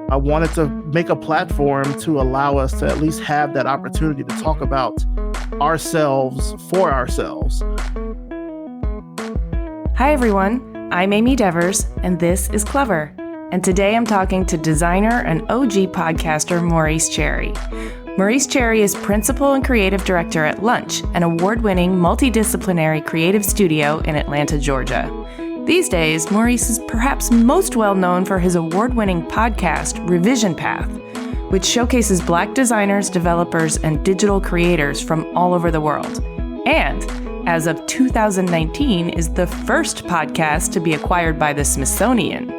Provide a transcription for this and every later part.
I wanted to make a platform to allow us to at least have that opportunity to talk about ourselves for ourselves. Hi, everyone. I'm Amy Devers, and this is Clever. And today I'm talking to designer and OG podcaster Maurice Cherry. Maurice Cherry is principal and creative director at Lunch, an award-winning multidisciplinary creative studio in Atlanta, Georgia. These days, Maurice is perhaps most well known for his award-winning podcast, Revision Path, which showcases Black designers, developers, and digital creators from all over the world. And, as of 2019, is the first podcast to be acquired by the Smithsonian.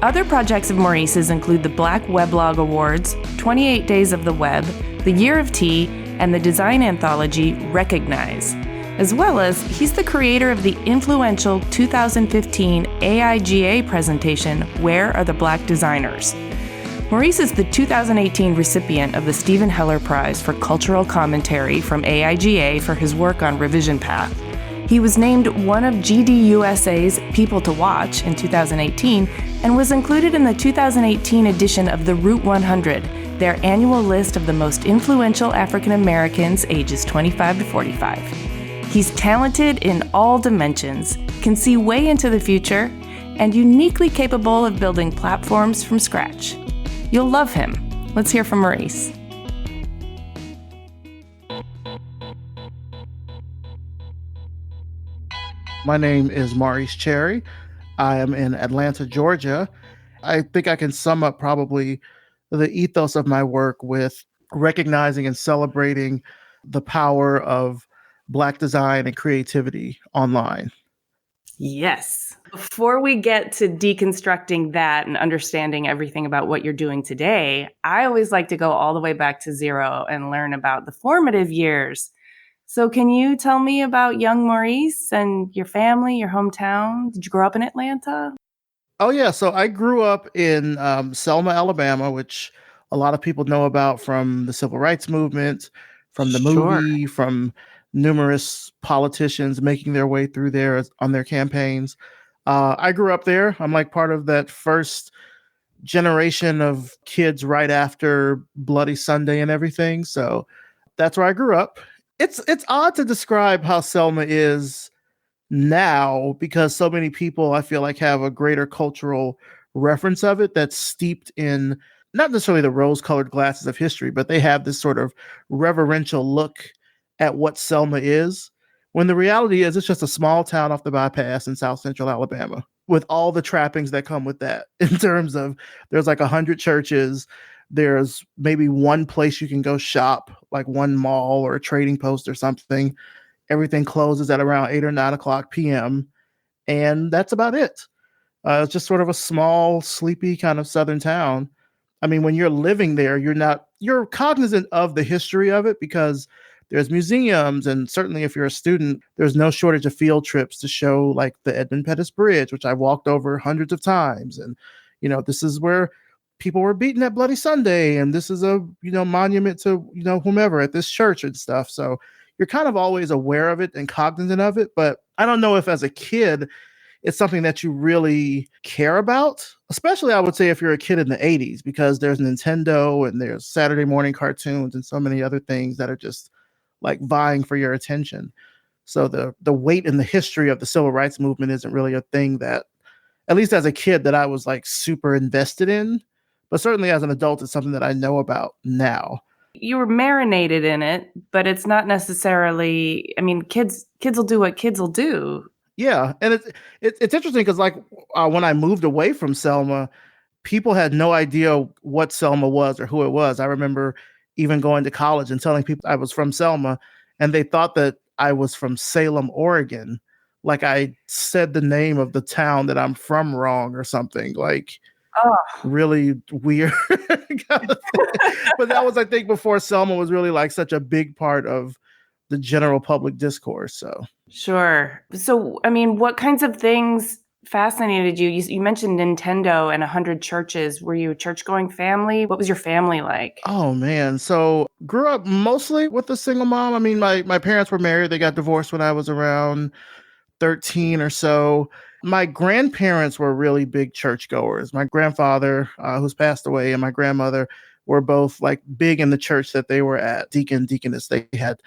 Other projects of Maurice's include the Black Weblog Awards, 28 Days of the Web, the Year of Tea, and the design anthology Recognize. As well as, he's the creator of the influential 2015 AIGA presentation, Where Are the Black Designers? Maurice is the 2018 recipient of the Stephen Heller Prize for Cultural Commentary from AIGA for his work on Revision Path. He was named one of GDUSA's People to Watch in 2018 and was included in the 2018 edition of the Route 100, their annual list of the most influential African Americans ages 25 to 45. He's talented in all dimensions, can see way into the future, and uniquely capable of building platforms from scratch. You'll love him. Let's hear from Maurice. My name is Maurice Cherry. I am in Atlanta, Georgia. I think I can sum up probably the ethos of my work with recognizing and celebrating the power of Black design and creativity online. Yes. Before we get to deconstructing that and understanding everything about what you're doing today, I always like to go all the way back to zero and learn about the formative years. So can you tell me about young Maurice and your family, your hometown? Did you grow up in Atlanta? Oh, yeah. So I grew up in Selma, Alabama, which a lot of people know about from the civil rights movement, from the movie, from numerous politicians making their way through there on their campaigns. I grew up there. I'm like part of that first generation of kids right after Bloody Sunday and everything. So that's where I grew up. It's odd to describe how Selma is now because so many people I feel like have a greater cultural reference of it that's steeped in not necessarily the rose-colored glasses of history, but they have this sort of reverential look at what Selma is, when the reality is it's just a small town off the bypass in South Central Alabama with all the trappings that come with that in terms of there's like 100 churches, there's maybe one place you can go shop, like one mall or a trading post or something. Everything closes at around 8 or 9 o'clock p.m. And that's about it. It's just sort of a small, sleepy kind of southern town. I mean, when you're living there, you're cognizant of the history of it because there's museums, and certainly if you're a student, there's no shortage of field trips to show like the Edmund Pettus Bridge, which I walked over hundreds of times. And, this is where people were beaten at Bloody Sunday. And this is a, monument to, whomever at this church and stuff. So you're kind of always aware of it and cognizant of it. But I don't know if as a kid, it's something that you really care about, especially I would say if you're a kid in the 80s, because there's Nintendo and there's Saturday morning cartoons and so many other things that are just like vying for your attention. So the weight and the history of the civil rights movement isn't really a thing that, at least as a kid, that I was like super invested in. But certainly as an adult, it's something that I know about now. You were marinated in it, but it's not necessarily, kids will do what kids will do. Yeah. And it's interesting because like when I moved away from Selma, people had no idea what Selma was or who it was. I remember even going to college and telling people I was from Selma, and they thought that I was from Salem, Oregon. Like I said the name of the town that I'm from wrong or something. Like, really weird. But that was, I think, before Selma was really like such a big part of the general public discourse. So sure. So, what kinds of things fascinated you? You mentioned Nintendo and 100 churches. Were you a church-going family? What was your family like? Oh, man. So grew up mostly with a single mom. I mean, my parents were married. They got divorced when I was around 13 or so. My grandparents were really big churchgoers. My grandfather, who's passed away, and my grandmother were both like big in the church that they were at, deacon, deaconess. They had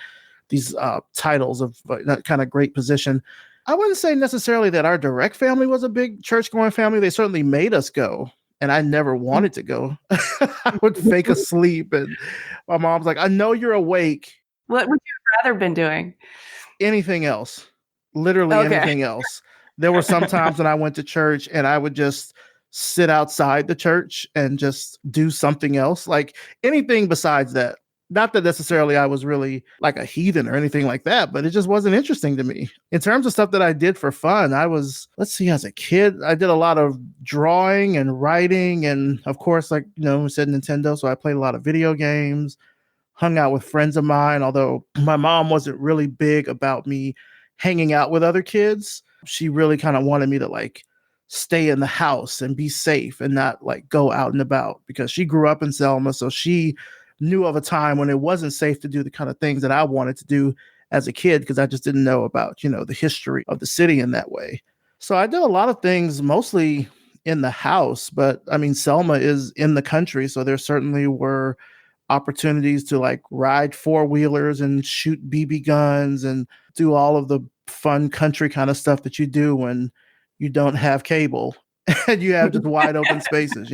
these titles of that kind of great position. I wouldn't say necessarily that our direct family was a big church going family. They certainly made us go, and I never wanted to go. I would fake asleep, and my mom's like, I know you're awake. What would you have rather been doing? Anything else, literally anything else. There were some times when I went to church and I would just sit outside the church and just do something else, like anything besides that. Not that necessarily I was really like a heathen or anything like that, but it just wasn't interesting to me. In terms of stuff that I did for fun, I was, let's see, as a kid, I did a lot of drawing and writing. And of course, like, we said Nintendo. So I played a lot of video games, hung out with friends of mine, although my mom wasn't really big about me hanging out with other kids. She really kind of wanted me to like stay in the house and be safe and not like go out and about, because she grew up in Selma. So she knew of a time when it wasn't safe to do the kind of things that I wanted to do as a kid, because I just didn't know about, the history of the city in that way. So I did a lot of things mostly in the house, but I mean, Selma is in the country. So there certainly were opportunities to like ride four-wheelers and shoot BB guns and do all of the fun country kind of stuff that you do when you don't have cable and you have just wide open spaces,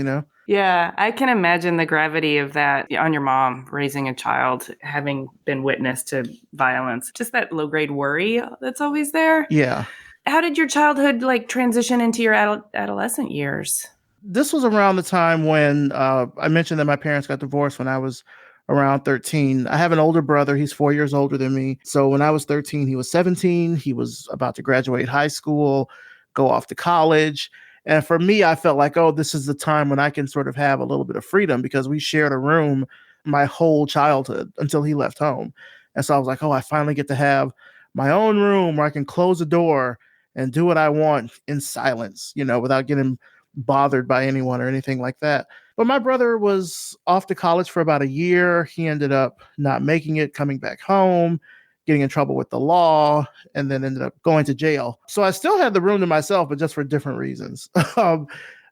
Yeah, I can imagine the gravity of that on your mom raising a child, having been witness to violence. Just that low grade worry that's always there. Yeah. How did your childhood like transition into your adolescent years? This was around the time when I mentioned that my parents got divorced when I was around 13. I have an older brother. He's 4 years older than me. So when I was 13, he was 17. He was about to graduate high school, go off to college. And for me, I felt like, oh, this is the time when I can sort of have a little bit of freedom, because we shared a room my whole childhood until he left home. And so I was like, oh, I finally get to have my own room where I can close the door and do what I want in silence, without getting bothered by anyone or anything like that. But my brother was off to college for about a year. He ended up not making it, coming back home, getting in trouble with the law, and then ended up going to jail. So I still had the room to myself, but just for different reasons.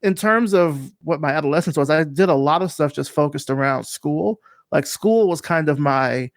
In terms of what my adolescence was, I did a lot of stuff just focused around school. Like school was kind of my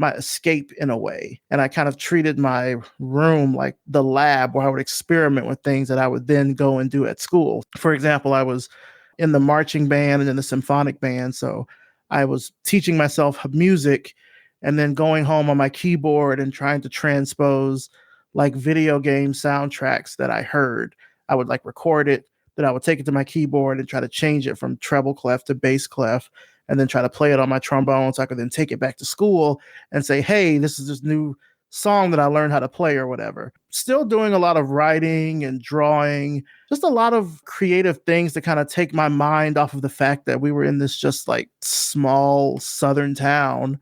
escape in a way. And I kind of treated my room like the lab where I would experiment with things that I would then go and do at school. For example, I was in the marching band and in the symphonic band. So I was teaching myself music and then going home on my keyboard and trying to transpose like video game soundtracks that I heard. I would like record it, then I would take it to my keyboard and try to change it from treble clef to bass clef, and then try to play it on my trombone so I could then take it back to school and say, hey, this is this new song that I learned how to play or whatever. Still doing a lot of writing and drawing, just a lot of creative things to kind of take my mind off of the fact that we were in this just like small southern town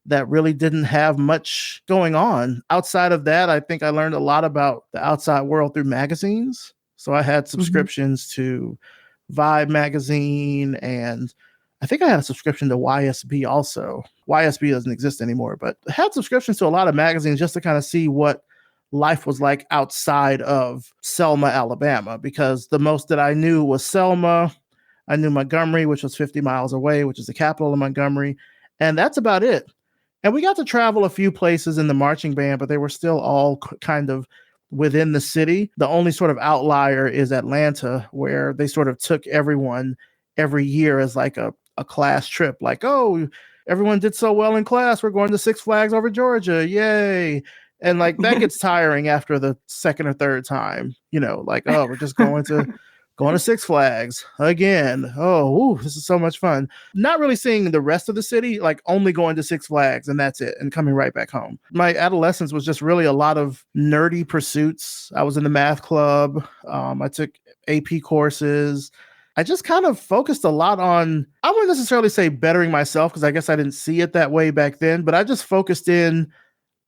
that really didn't have much going on. Outside of that, I think I learned a lot about the outside world through magazines. So I had subscriptions to Vibe magazine, and I think I had a subscription to YSB also. YSB doesn't exist anymore, but I had subscriptions to a lot of magazines just to kind of see what life was like outside of Selma, Alabama, because the most that I knew was Selma. I knew Montgomery, which was 50 miles away, which is the capital of Montgomery. And that's about it. And we got to travel a few places in the marching band, but they were still all kind of within the city. The only sort of outlier is Atlanta, where they sort of took everyone every year as like a class trip. Like, oh, everyone did so well in class, we're going to Six Flags over Georgia. Yay. And like that gets tiring after the second or third time, like, oh, we're just going to Six Flags again. Oh, this is so much fun. Not really seeing the rest of the city, like only going to Six Flags and that's it, and coming right back home. My adolescence was just really a lot of nerdy pursuits. I was in the math club. I took AP courses. I just kind of focused a lot on, I wouldn't necessarily say bettering myself, because I guess I didn't see it that way back then, but I just focused in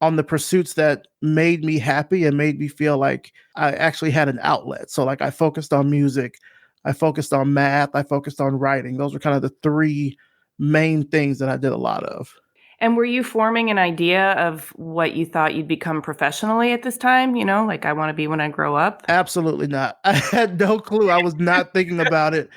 on the pursuits that made me happy and made me feel like I actually had an outlet. So like I focused on music, I focused on math, I focused on writing. Those were kind of the three main things that I did a lot of. And were you forming an idea of what you thought you'd become professionally at this time? You know, like I want to be when I grow up? Absolutely not. I had no clue. I was not thinking about it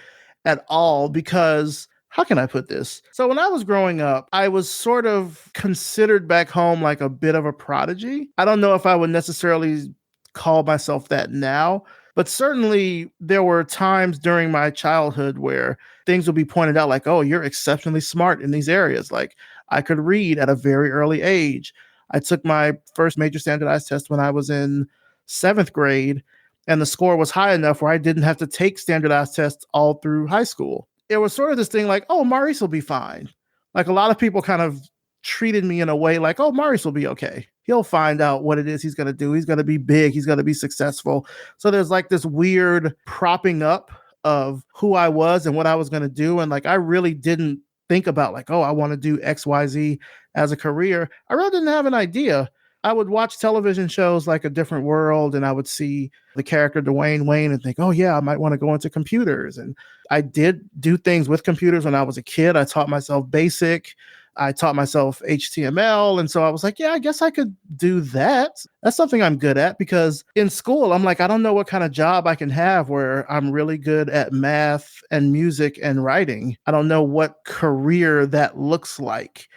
at all because how can I put this? So when I was growing up, I was sort of considered back home like a bit of a prodigy. I don't know if I would necessarily call myself that now, but certainly there were times during my childhood where things would be pointed out like, oh, you're exceptionally smart in these areas. Like I could read at a very early age. I took my first major standardized test when I was in seventh grade, and the score was high enough where I didn't have to take standardized tests all through high school. It was sort of this thing like, oh, Maurice will be fine. Like a lot of people kind of treated me in a way like, oh, Maurice will be okay. He'll find out what it is he's going to do. He's going to be big. He's going to be successful. So there's like this weird propping up of who I was and what I was going to do. And like, I really didn't think about like, oh, I want to do XYZ as a career. I really didn't have an idea. I would watch television shows like A Different World, and I would see the character Dwayne Wayne and think, oh, yeah, I might want to go into computers. And I did do things with computers when I was a kid. I taught myself BASIC. I taught myself HTML. And so I was like, yeah, I guess I could do that. That's something I'm good at because in school, I'm like, I don't know what kind of job I can have where I'm really good at math and music and writing. I don't know what career that looks like.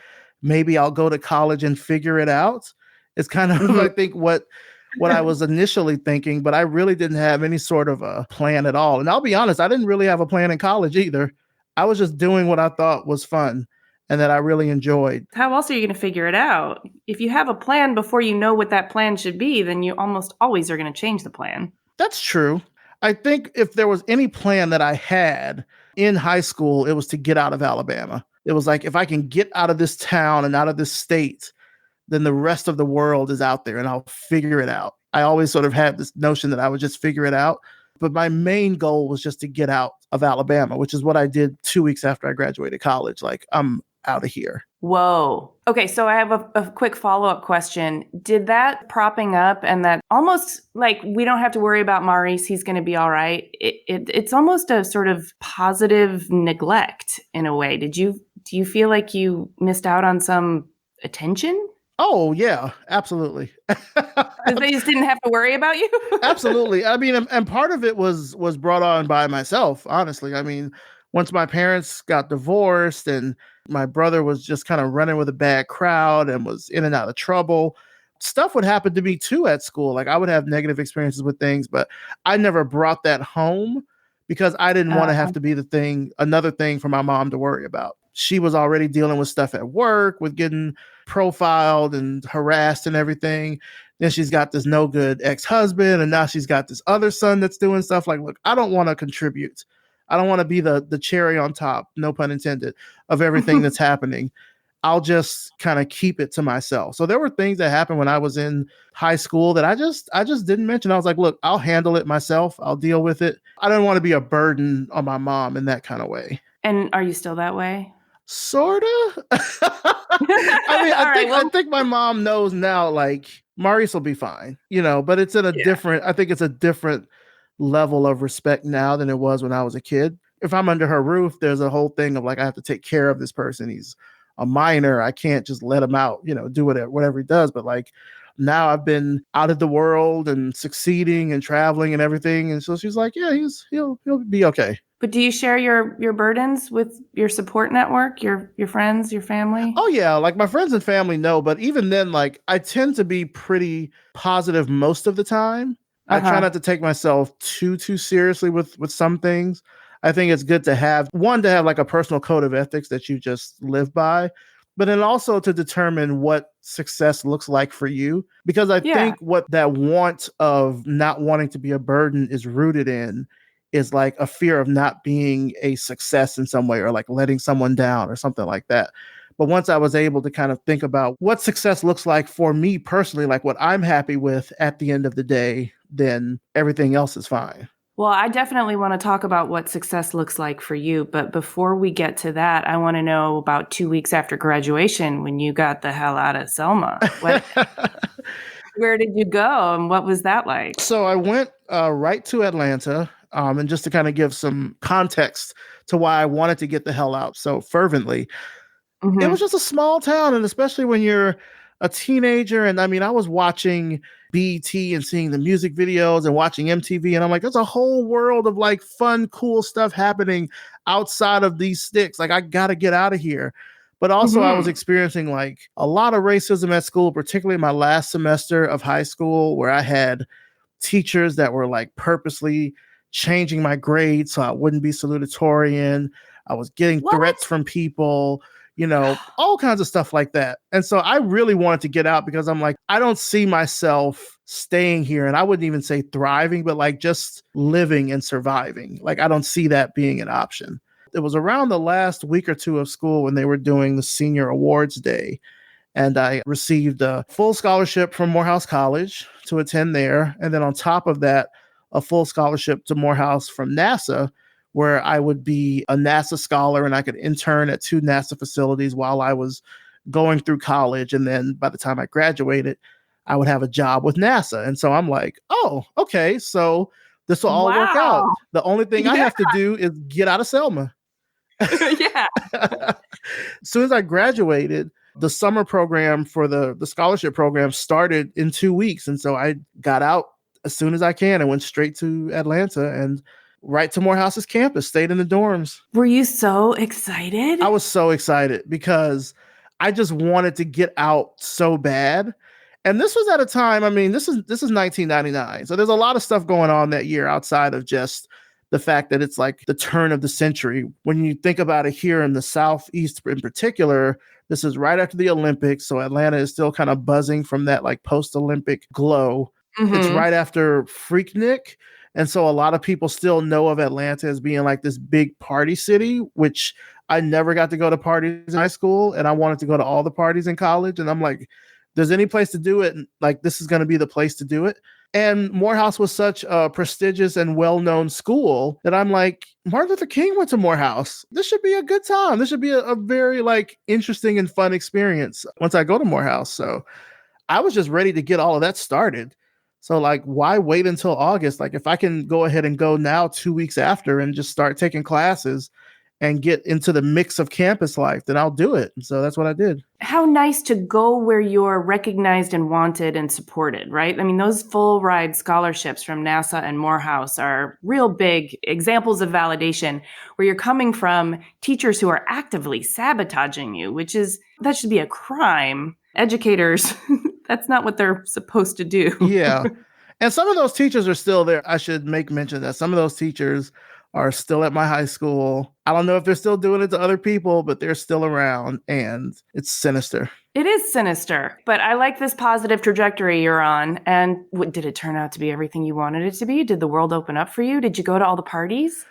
Maybe I'll go to college and figure it out. It's kind of, I think, what I was initially thinking, but I really didn't have any sort of a plan at all. And I'll be honest, I didn't really have a plan in college either. I was just doing what I thought was fun and that I really enjoyed. How else are you going to figure it out? If you have a plan before you know what that plan should be, then you almost always are going to change the plan. That's true. I think if there was any plan that I had in high school, it was to get out of Alabama. It was like, if I can get out of this town and out of this state, then the rest of the world is out there and I'll figure it out. I always sort of had this notion that I would just figure it out. But my main goal was just to get out of Alabama, which is what I did 2 weeks after I graduated college. Like, I'm out of here. Whoa. Okay, so I have a quick follow-up question. Did that propping up and that almost like we don't have to worry about Maurice, he's going to be all right, it's almost a sort of positive neglect in a way. Do you feel like you missed out on some attention? Oh, yeah, absolutely. Because they just didn't have to worry about you? Absolutely. I mean, and part of it was brought on by myself, honestly. I mean, once my parents got divorced and my brother was just kind of running with a bad crowd and was in and out of trouble, stuff would happen to me too at school. Like I would have negative experiences with things, but I never brought that home because I didn't want to have to be another thing for my mom to worry about. She was already dealing with stuff at work, with getting profiled and harassed and everything. Then she's got this no good ex-husband, and now she's got this other son that's doing stuff. Like, look, I don't want to contribute. I don't want to be the cherry on top, no pun intended, of everything that's happening. I'll just kind of keep it to myself. So there were things that happened when I was in high school that I just didn't mention. I was like, look, I'll handle it myself. I'll deal with it. I don't want to be a burden on my mom in that kind of way. And are you still that way? Sort of. I think my mom knows now, like, Maurice will be fine, but it's in a different, I think it's a different level of respect now than it was when I was a kid. If I'm under her roof, there's a whole thing of like, I have to take care of this person. He's a minor. I can't just let him out, do whatever he does. But like now I've been out of the world and succeeding and traveling and everything. And so she's like, yeah, he'll be okay. But do you share your burdens with your support network, your friends, your family? Oh, yeah. Like my friends and family know. But even then, like I tend to be pretty positive most of the time. I try not to take myself too seriously with some things. I think it's good to have like a personal code of ethics that you just live by, but then also to determine what success looks like for you. Because I think what that want of not wanting to be a burden is rooted in is like a fear of not being a success in some way or like letting someone down or something like that. But once I was able to kind of think about what success looks like for me personally, like what I'm happy with at the end of the day, then everything else is fine. Well, I definitely want to talk about what success looks like for you. But before we get to that, I want to know about 2 weeks after graduation when you got the hell out of Selma. Where did you go and what was that like? So I went right to Atlanta. And just to kind of give some context to why I wanted to get the hell out so fervently, it was Mm-hmm. just a small town. And especially when you're a teenager. And I mean, I was watching BET and seeing the music videos and watching MTV. And I'm like, there's a whole world of like fun, cool stuff happening outside of these sticks. Like, I got to get out of here. But also, I was Mm-hmm. experiencing like a lot of racism at school, particularly my last semester of high school, where I had teachers that were like purposely changing my grade so I wouldn't be salutatorian. I was getting threats What? from people, all kinds of stuff like that. And so I really wanted to get out because I'm like, I don't see myself staying here. And I wouldn't even say thriving, but like just living and surviving. Like, I don't see that being an option. It was around the last week or two of school when they were doing the senior awards day, and I received a full scholarship from Morehouse College to attend there. And then on top of that, a full scholarship to Morehouse from NASA, where I would be a NASA scholar and I could intern at 2 NASA facilities while I was going through college. And then by the time I graduated, I would have a job with NASA. And so I'm like, oh, okay, so this will all work out. Wow. The only thing I Yeah. have to do is get out of Selma. Yeah. As soon as I graduated, the summer program for the scholarship program started in 2 weeks. And so I got out as soon as I can and went straight to Atlanta and right to Morehouse's campus, stayed in the dorms. Were you so excited? I was so excited because I just wanted to get out so bad. And this was at a time, I mean, this is 1999. So there's a lot of stuff going on that year outside of just the fact that it's like the turn of the century. When you think about it here in the Southeast in particular, this is right after the Olympics. So Atlanta is still kind of buzzing from that like post-Olympic glow. It's Mm-hmm. right after Freaknik. And so a lot of people still know of Atlanta as being like this big party city, which I never got to go to parties in high school. And I wanted to go to all the parties in college. And I'm like, there's any place to do it, like this is going to be the place to do it. And Morehouse was such a prestigious and well-known school that I'm like, Martin Luther King went to Morehouse. This should be a good time. This should be a very like interesting and fun experience once I go to Morehouse. So I was just ready to get all of that started. So like, why wait until August? Like, if I can go ahead and go now 2 weeks after and just start taking classes and get into the mix of campus life, then I'll do it. And so that's what I did. How nice to go where you're recognized and wanted and supported, right? I mean, those full ride scholarships from NASA and Morehouse are real big examples of validation where you're coming from teachers who are actively sabotaging you, that should be a crime. Educators, that's not what they're supposed to do. Yeah. And some of those teachers are still there. I should make mention that some of those teachers are still at my high school. I don't know if they're still doing it to other people, but they're still around and it's sinister. It is sinister, but I like this positive trajectory you're on. And did it turn out to be everything you wanted it to be? Did the world open up for you? Did you go to all the parties?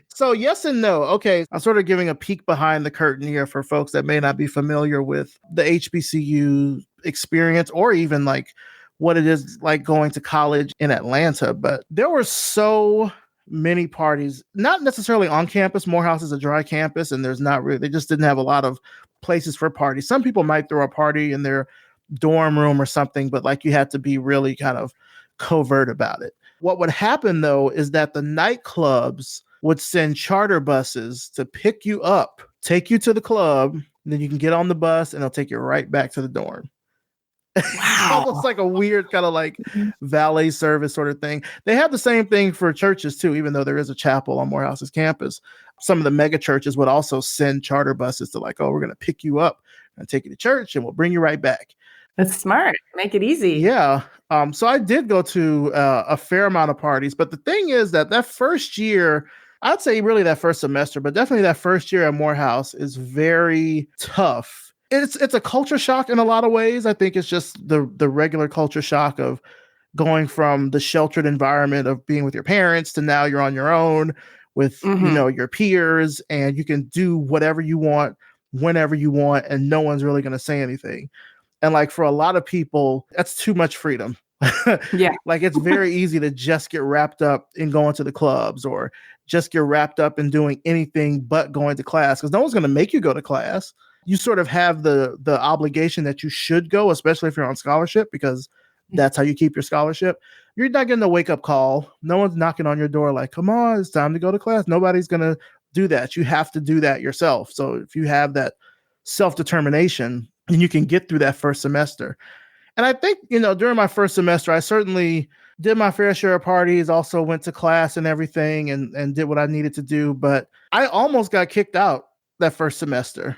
So yes and no. Okay, I'm sort of giving a peek behind the curtain here for folks that may not be familiar with the HBCU experience or even like what it is like going to college in Atlanta. But there were so many parties, not necessarily on campus. Morehouse is a dry campus and they just didn't have a lot of places for parties. Some people might throw a party in their dorm room or something, but like you had to be really kind of covert about it. What would happen though is that the nightclubs would send charter buses to pick you up, take you to the club, and then you can get on the bus and they'll take you right back to the dorm. Wow. Almost like a weird kind of like valet service sort of thing. They have the same thing for churches too, even though there is a chapel on Morehouse's campus. Some of the mega churches would also send charter buses to like, oh, we're going to pick you up and take you to church and we'll bring you right back. That's smart. Make it easy. Yeah. So I did go to a fair amount of parties, but the thing is that first year, I'd say really that first semester, but definitely that first year at Morehouse is very tough. It's a culture shock in a lot of ways. I think it's just the regular culture shock of going from the sheltered environment of being with your parents to now you're on your own with your peers and you can do whatever you want, whenever you want, and no one's really going to say anything. And like for a lot of people, that's too much freedom. Yeah. Like it's very easy to just get wrapped up in going to the clubs or just get wrapped up in doing anything but going to class because no one's going to make you go to class. You sort of have the obligation that you should go, especially if you're on scholarship, because that's how you keep your scholarship. You're not getting a wake up call. No one's knocking on your door like, come on, it's time to go to class. Nobody's going to do that. You have to do that yourself. So if you have that self-determination, then you can get through that first semester. And I think, during my first semester, I certainly did my fair share of parties, also went to class and everything and did what I needed to do. But I almost got kicked out that first semester.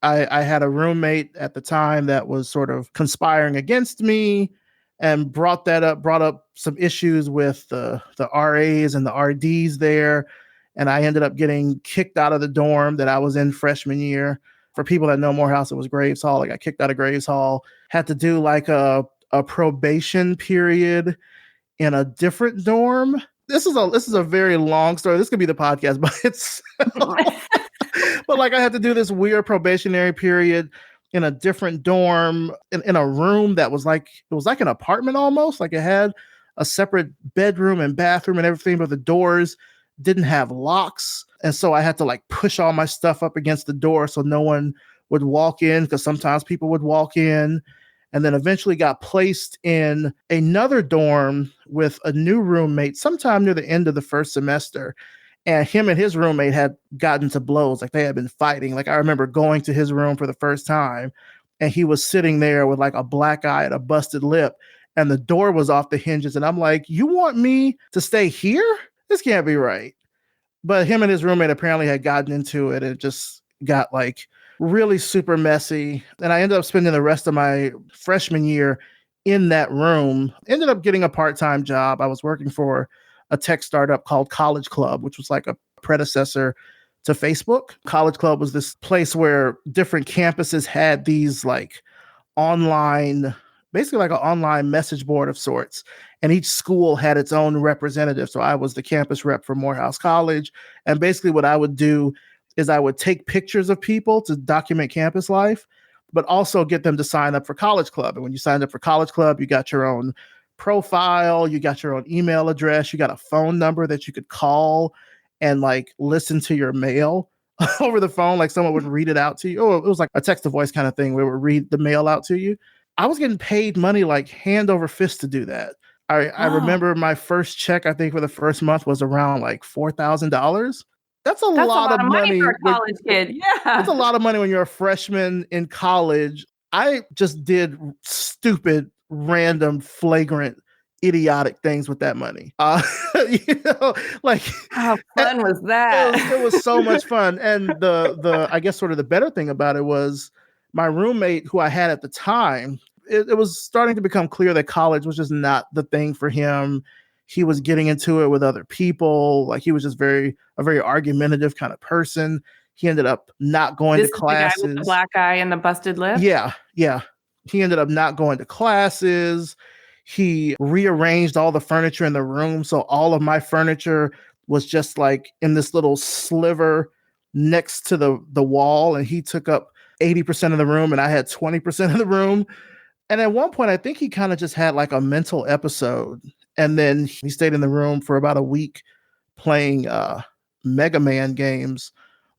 I had a roommate at the time that was sort of conspiring against me and brought up some issues with the RAs and the RDs there. And I ended up getting kicked out of the dorm that I was in freshman year. For people that know Morehouse, it was Graves Hall. I got kicked out of Graves Hall, had to do like a probation period in a different dorm. This is a very long story. This could be the podcast, but it's but like I had to do this weird probationary period in a different dorm in a room that was like, it was like an apartment almost. Like it had a separate bedroom and bathroom and everything, but the doors didn't have locks. And so I had to like push all my stuff up against the door so no one would walk in, because sometimes people would walk in. And then eventually got placed in another dorm with a new roommate sometime near the end of the first semester. And him and his roommate had gotten to blows. Like they had been fighting. Like I remember going to his room for the first time and he was sitting there with like a black eye and a busted lip and the door was off the hinges. And I'm like, you want me to stay here? This can't be right. But him and his roommate apparently had gotten into it and it just got like really super messy. And I ended up spending the rest of my freshman year in that room. Ended up getting a part-time job. I was working for a tech startup called College Club, which was like a predecessor to Facebook. College Club was this place where different campuses had these like online, basically like an online message board of sorts. And each school had its own representative. So I was the campus rep for Morehouse College. And basically what I would do is I would take pictures of people to document campus life, but also get them to sign up for College Club. And when you signed up for College Club, you got your own profile, you got your own email address, you got a phone number that you could call and like listen to your mail over the phone. Like someone would read it out to you. Oh, it was like a text to voice kind of thing where we would read the mail out to you. I was getting paid money like hand over fist to do that. I remember my first check, I think for the first month was around like $4,000. That's a lot of money for a college kid. Yeah. That's a lot of money when you're a freshman in college. I just did stupid, random, flagrant, idiotic things with that money. Like how fun was that? It was so much fun. And the I guess sort of the better thing about it was my roommate who I had at the time, it was starting to become clear that college was just not the thing for him. He was getting into it with other people. Like he was just a very argumentative kind of person. He ended up not going to classes. The guy with the black eye and the busted lip? Yeah. He ended up not going to classes. He rearranged all the furniture in the room. So all of my furniture was just like in this little sliver next to the wall. And he took up 80% of the room and I had 20% of the room. And at one point, I think he kind of just had like a mental episode. And then he stayed in the room for about a week playing Mega Man games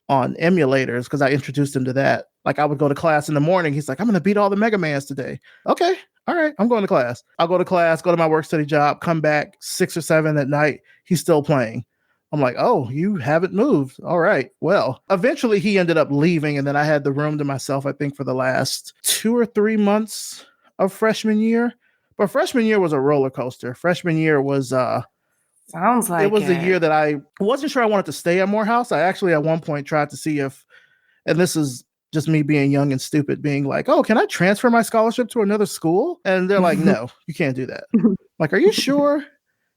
on emulators because I introduced him to that. Like I would go to class in the morning. He's like, I'm going to beat all the Mega Mans today. Okay. All right. I'm going to class. I'll go to class, go to my work study job, come back 6 or 7 at night. He's still playing. I'm like, oh, you haven't moved. All right. Well, eventually he ended up leaving. And then I had the room to myself, I think, for the last 2 or 3 months of freshman year. But freshman year was a roller coaster. Freshman year was sounds like it was the year that I wasn't sure I wanted to stay at Morehouse. I actually at one point tried to see if, and this is just me being young and stupid, being like, oh, can I transfer my scholarship to another school? And they're like, no, you can't do that. Like, are you sure?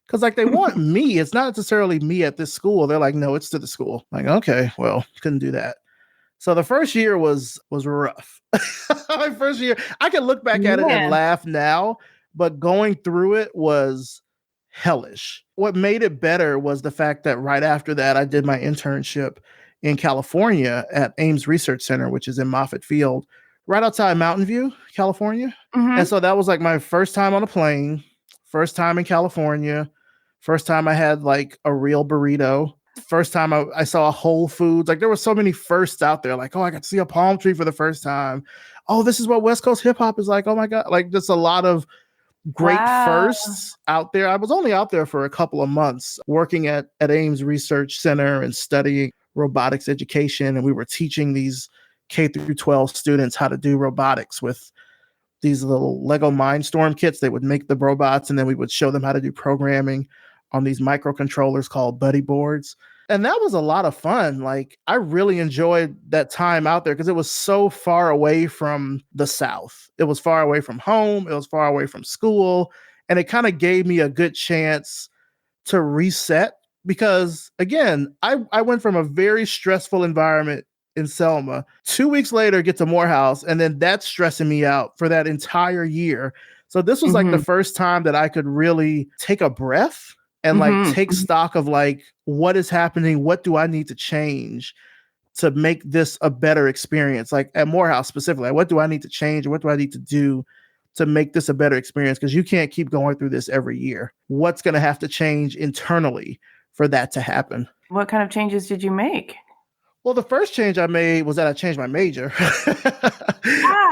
Because like they want me. It's not necessarily me at this school. They're like, no, it's to the school. Like, okay, well, couldn't do that. So the first year was rough. My first year, I can look back at it and laugh now, but going through it was hellish. What made it better was the fact that right after that, I did my internship in California at Ames Research Center, which is in Moffett Field, right outside Mountain View, California. Mm-hmm. And so that was like my first time on a plane, first time in California, first time I had like a real burrito. First time I saw Whole Foods. Like there were so many firsts out there. Like, oh, I got to see a palm tree for the first time. Oh, this is what West Coast hip hop is like. Oh my God. Like just a lot of great firsts out there. I was only out there for a couple of months working at Ames Research Center and studying robotics education, and we were teaching these K through 12 students how to do robotics with these little Lego Mindstorm kits. They would make the robots, and then we would show them how to do programming on these microcontrollers called buddy boards. And that was a lot of fun. Like, I really enjoyed that time out there because it was so far away from the South. It was far away from home. It was far away from school. And it kind of gave me a good chance to reset because, again, I went from a very stressful environment in Selma. 2 weeks later, get to Morehouse, and then that's stressing me out for that entire year. So this was like the first time that I could really take a breath and like take stock of like, what is happening? What do I need to change to make this a better experience? Like at Morehouse specifically, what do I need to change? What do I need to do to make this a better experience? Because you can't keep going through this every year. What's going to have to change internally for that to happen? What kind of changes did you make? Well, the first change I made was that I changed my major.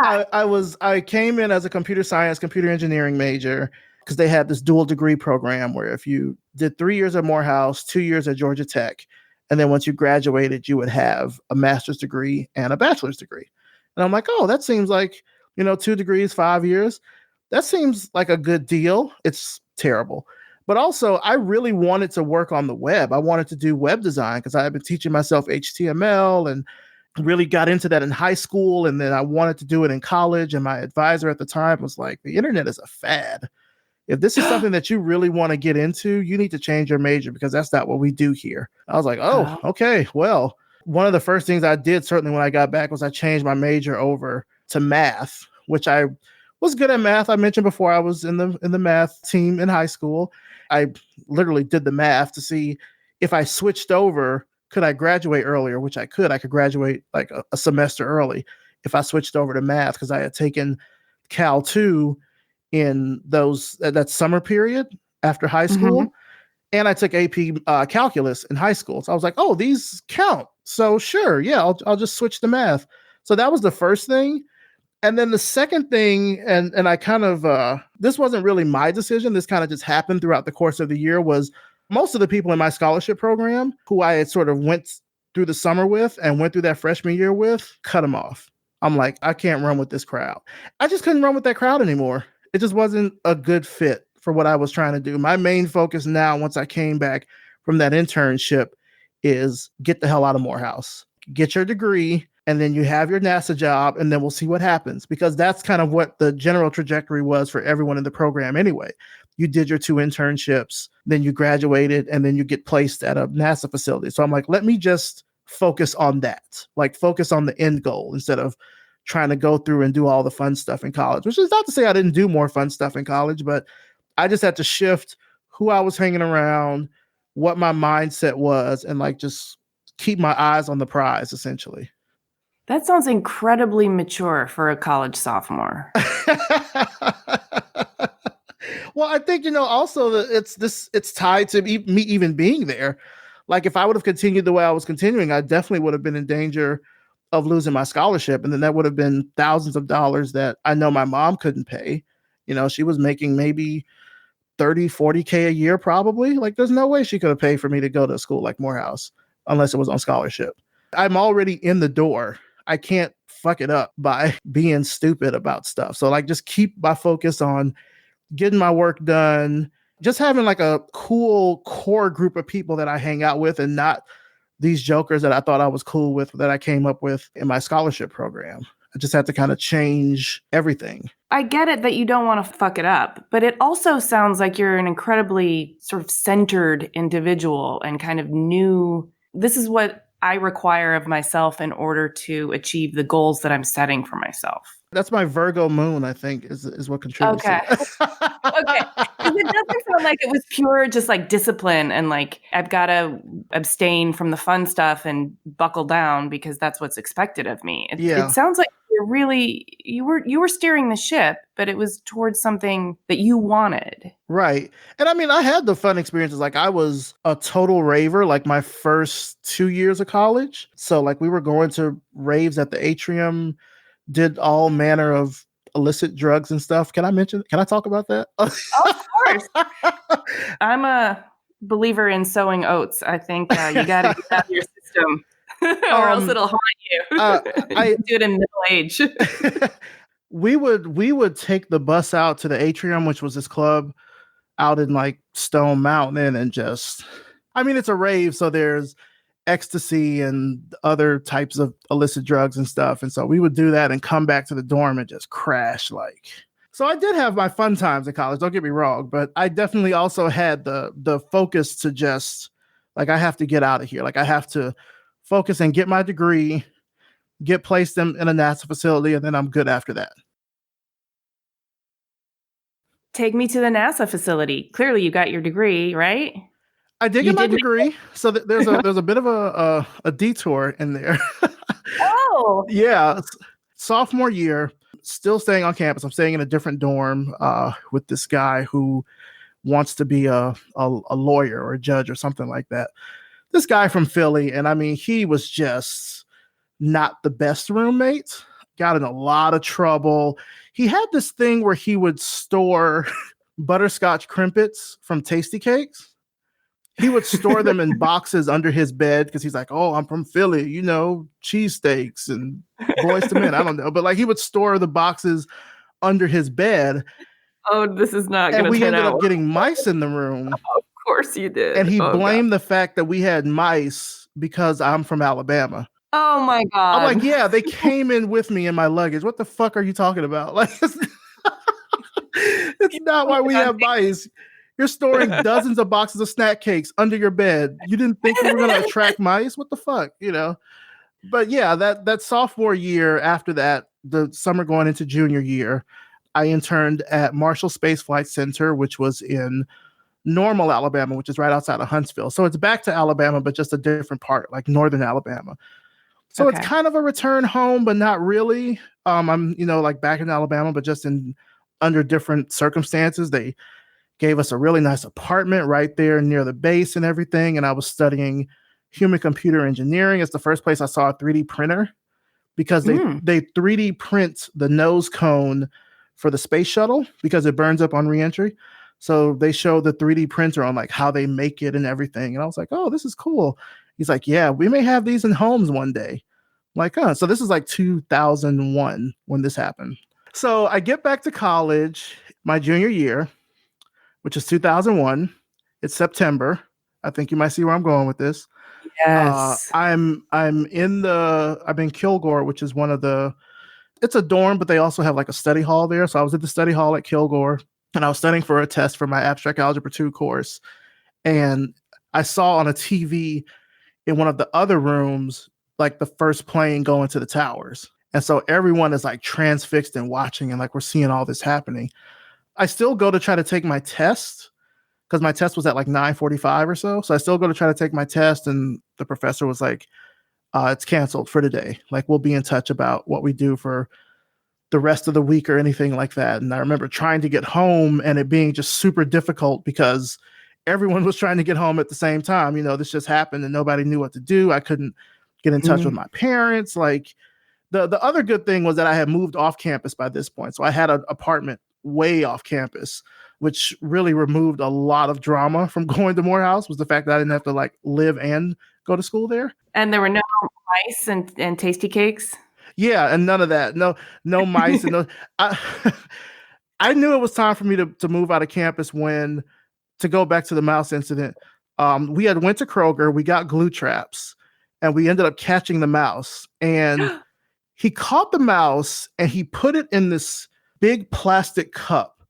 I came in as a computer science, computer engineering major because they had this dual degree program where if you did 3 years at Morehouse, 2 years at Georgia Tech, and then once you graduated, you would have a master's degree and a bachelor's degree. And I'm like, oh, that seems like, 2 degrees, 5 years. That seems like a good deal. It's terrible. But also, I really wanted to work on the web. I wanted to do web design because I had been teaching myself HTML and really got into that in high school. And then I wanted to do it in college. And my advisor at the time was like, the internet is a fad. If this is something that you really want to get into, you need to change your major because that's not what we do here. I was like, oh, okay. Well, one of the first things I did, certainly when I got back, was I changed my major over to math, which I was good at math. I mentioned before I was in the math team in high school. I literally did the math to see if I switched over, could I graduate earlier, which I could. I could graduate like a semester early if I switched over to math because I had taken Cal 2 in that summer period after high school. And I took AP calculus in high school. So I was like, oh, these count. So sure, yeah, I'll just switch to math. So that was the first thing. And then the second thing, and I kind of, this wasn't really my decision. This kind of just happened throughout the course of the year, was most of the people in my scholarship program who I had sort of went through the summer with and went through that freshman year with, cut them off. I'm like, I can't run with this crowd. I just couldn't run with that crowd anymore. It just wasn't a good fit for what I was trying to do. My main focus now, once I came back from that internship, is get the hell out of Morehouse. Get your degree, and then you have your NASA job, and then we'll see what happens. Because that's kind of what the general trajectory was for everyone in the program anyway. You did your 2 internships, then you graduated, and then you get placed at a NASA facility. So I'm like, let me just focus on that. Like, focus on the end goal instead of trying to go through and do all the fun stuff in college, which is not to say I didn't do more fun stuff in college, but I just had to shift who I was hanging around, what my mindset was, and like just keep my eyes on the prize, essentially. That sounds incredibly mature for a college sophomore. Well, I think, also it's tied to me even being there. Like if I would have continued the way I was continuing, I definitely would have been in danger of losing my scholarship. And then that would have been thousands of dollars that I know my mom couldn't pay. She was making maybe 30, 40K a year, probably. Like there's no way she could have paid for me to go to a school like Morehouse unless it was on scholarship. I'm already in the door. I can't fuck it up by being stupid about stuff. So like just keep my focus on getting my work done, just having like a cool core group of people that I hang out with and not these jokers that I thought I was cool with that I came up with in my scholarship program. I just had to kind of change everything. I get it that you don't want to fuck it up, but it also sounds like you're an incredibly sort of centered individual and kind of knew this is what I require of myself in order to achieve the goals that I'm setting for myself. That's my Virgo moon, I think, is what contributes. Okay. Okay. Because it doesn't sound like it was pure just like discipline and like I've got to abstain from the fun stuff and buckle down because that's what's expected of me. It sounds like you were steering the ship, but it was towards something that you wanted. Right. And I mean, I had the fun experiences. Like I was a total raver, like my first 2 years of college. So like we were going to raves at the atrium, did all manner of illicit drugs and stuff. Can I talk about that? Of course. I'm a believer in sowing oats. I think you got to get out of your system. Or else it'll haunt you. I do it in middle age. we would take the bus out to the Atrium, which was this club out in like Stone Mountain, and just, I mean, it's a rave, so there's ecstasy and other types of illicit drugs and stuff. And so we would do that and come back to the dorm and just crash like. So I did have my fun times in college, don't get me wrong, but I definitely also had the focus to just like, I have to get out of here. Like I have to focus and get my degree, get placed in a NASA facility, and then I'm good after that. Take me to the NASA facility. Clearly you got your degree, right? I did get my degree. So there's a bit of a detour in there. Oh. Yeah. Sophomore year, still staying on campus. I'm staying in a different dorm with this guy who wants to be a lawyer or a judge or something like that. This guy from Philly. And I mean, he was just not the best roommate. Got in a lot of trouble. He had this thing where he would store butterscotch crimpets from Tasty Cakes. He would store them in boxes under his bed because he's like, oh, I'm from Philly, you know, cheesesteaks and Boys to Men. I don't know. But like he would store the boxes under his bed. Oh, this is not going to turn out. And we ended up getting mice in the room. Of course you did. And he blamed the fact that we had mice because I'm from Alabama. Oh my God. I'm like, yeah, they came in with me in my luggage. What the fuck are you talking about? Like, it's not why we have mice. You're storing dozens of boxes of snack cakes under your bed. You didn't think we were going to attract mice? What the fuck, you know? But yeah, that sophomore year after that, the summer going into junior year, I interned at Marshall Space Flight Center, which was in Normal, Alabama, which is right outside of Huntsville. So it's back to Alabama, but just a different part, like northern Alabama. So It's kind of a return home, but not really. I'm, like back in Alabama, but just under different circumstances. They gave us a really nice apartment right there near the base and everything. And I was studying human computer engineering. It's the first place I saw a 3D printer because they 3D print the nose cone for the space shuttle because it burns up on reentry. So they show the 3D printer on like how they make it and everything. And I was like, oh, this is cool. He's like, yeah, we may have these in homes one day. I'm like, huh. So this is like 2001 when this happened. So I get back to college my junior year, which is 2001. It's September. I think you might see where I'm going with this. Yes. I'm in Kilgore, which is it's a dorm, but they also have like a study hall there. So I was at the study hall at Kilgore and I was studying for a test for my abstract algebra 2 course. And I saw on a TV in one of the other rooms, like the first plane going to the towers. And so everyone is like transfixed and watching and like we're seeing all this happening. I still go to try to take my test because my test was at like 9:45 or so. So I still go to try to take my test. And the professor was like, it's canceled for today. Like we'll be in touch about what we do for the rest of the week or anything like that. And I remember trying to get home and it being just super difficult because everyone was trying to get home at the same time. This just happened and nobody knew what to do. I couldn't get in touch with my parents. Like the other good thing was that I had moved off campus by this point. So I had an apartment way off campus, which really removed a lot of drama from going to Morehouse, was the fact that I didn't have to like live and go to school there. And there were no mice and tasty cakes? Yeah, and none of that. No mice. And I knew it was time for me to move out of campus to go back to the mouse incident. We had went to Kroger, we got glue traps, and we ended up catching the mouse. And he caught the mouse and he put it in this big plastic cup.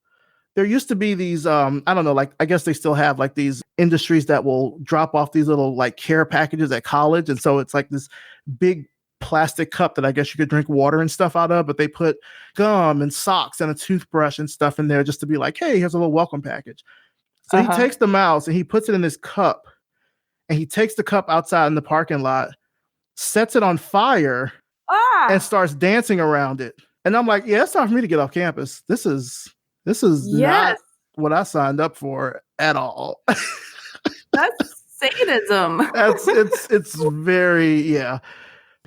There used to be these, I don't know, like, I guess they still have like these industries that will drop off these little like care packages at college. And so it's like this big plastic cup that I guess you could drink water and stuff out of, but they put gum and socks and a toothbrush and stuff in there just to be like, hey, here's a little welcome package. So he takes the mouse and he puts it in this cup and he takes the cup outside in the parking lot, sets it on fire and starts dancing around it. And I'm like, yeah, it's time for me to get off campus. This is not what I signed up for at all. That's sadism. It's very, yeah.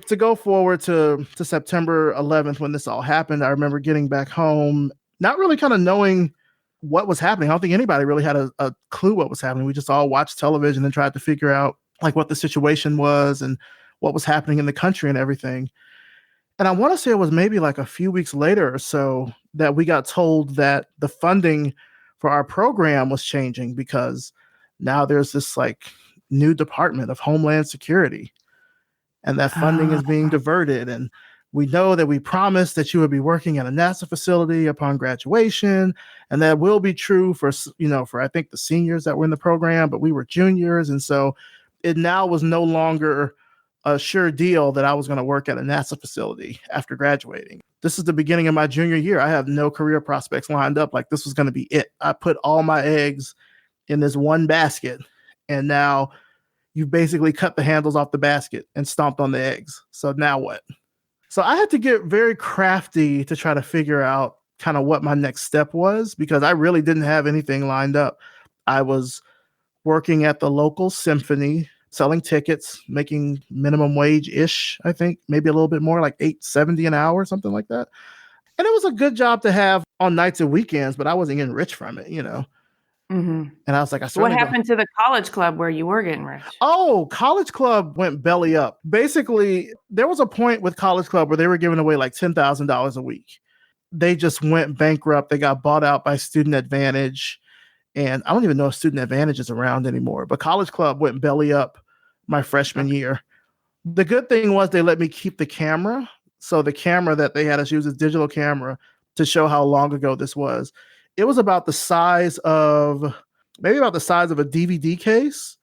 To go forward to September 11th when this all happened, I remember getting back home, not really kind of knowing what was happening. I don't think anybody really had a clue what was happening. We just all watched television and tried to figure out like what the situation was and what was happening in the country and everything. And I want to say it was maybe like a few weeks later or so that we got told that the funding for our program was changing because now there's this like new Department of Homeland Security, and that funding is being diverted. And we know that we promised that you would be working at a NASA facility upon graduation, and that will be true for, for I think the seniors that were in the program, but we were juniors. And so it now was no longer a sure deal that I was going to work at a NASA facility after graduating. This is the beginning of my junior year. I have no career prospects lined up. Like, this was going to be it. I put all my eggs in this one basket, and now you've basically cut the handles off the basket and stomped on the eggs. So now what? So I had to get very crafty to try to figure out kind of what my next step was, because I really didn't have anything lined up. I was working at the local symphony, selling tickets, making minimum wage-ish, I think, maybe a little bit more, like $8.70 an hour, something like that. And it was a good job to have on nights and weekends, but I wasn't getting rich from it, Mm-hmm. And I was like, what happened to the college club where you were getting rich? Oh, college club went belly up. Basically, there was a point with college club where they were giving away like $10,000 a week. They just went bankrupt. They got bought out by Student Advantage. And I don't even know if Student Advantage is around anymore, but college club went belly up my freshman year. The good thing was they let me keep the camera. So the camera that they had us use is digital camera to show how long ago this was. It was about the size of a DVD case,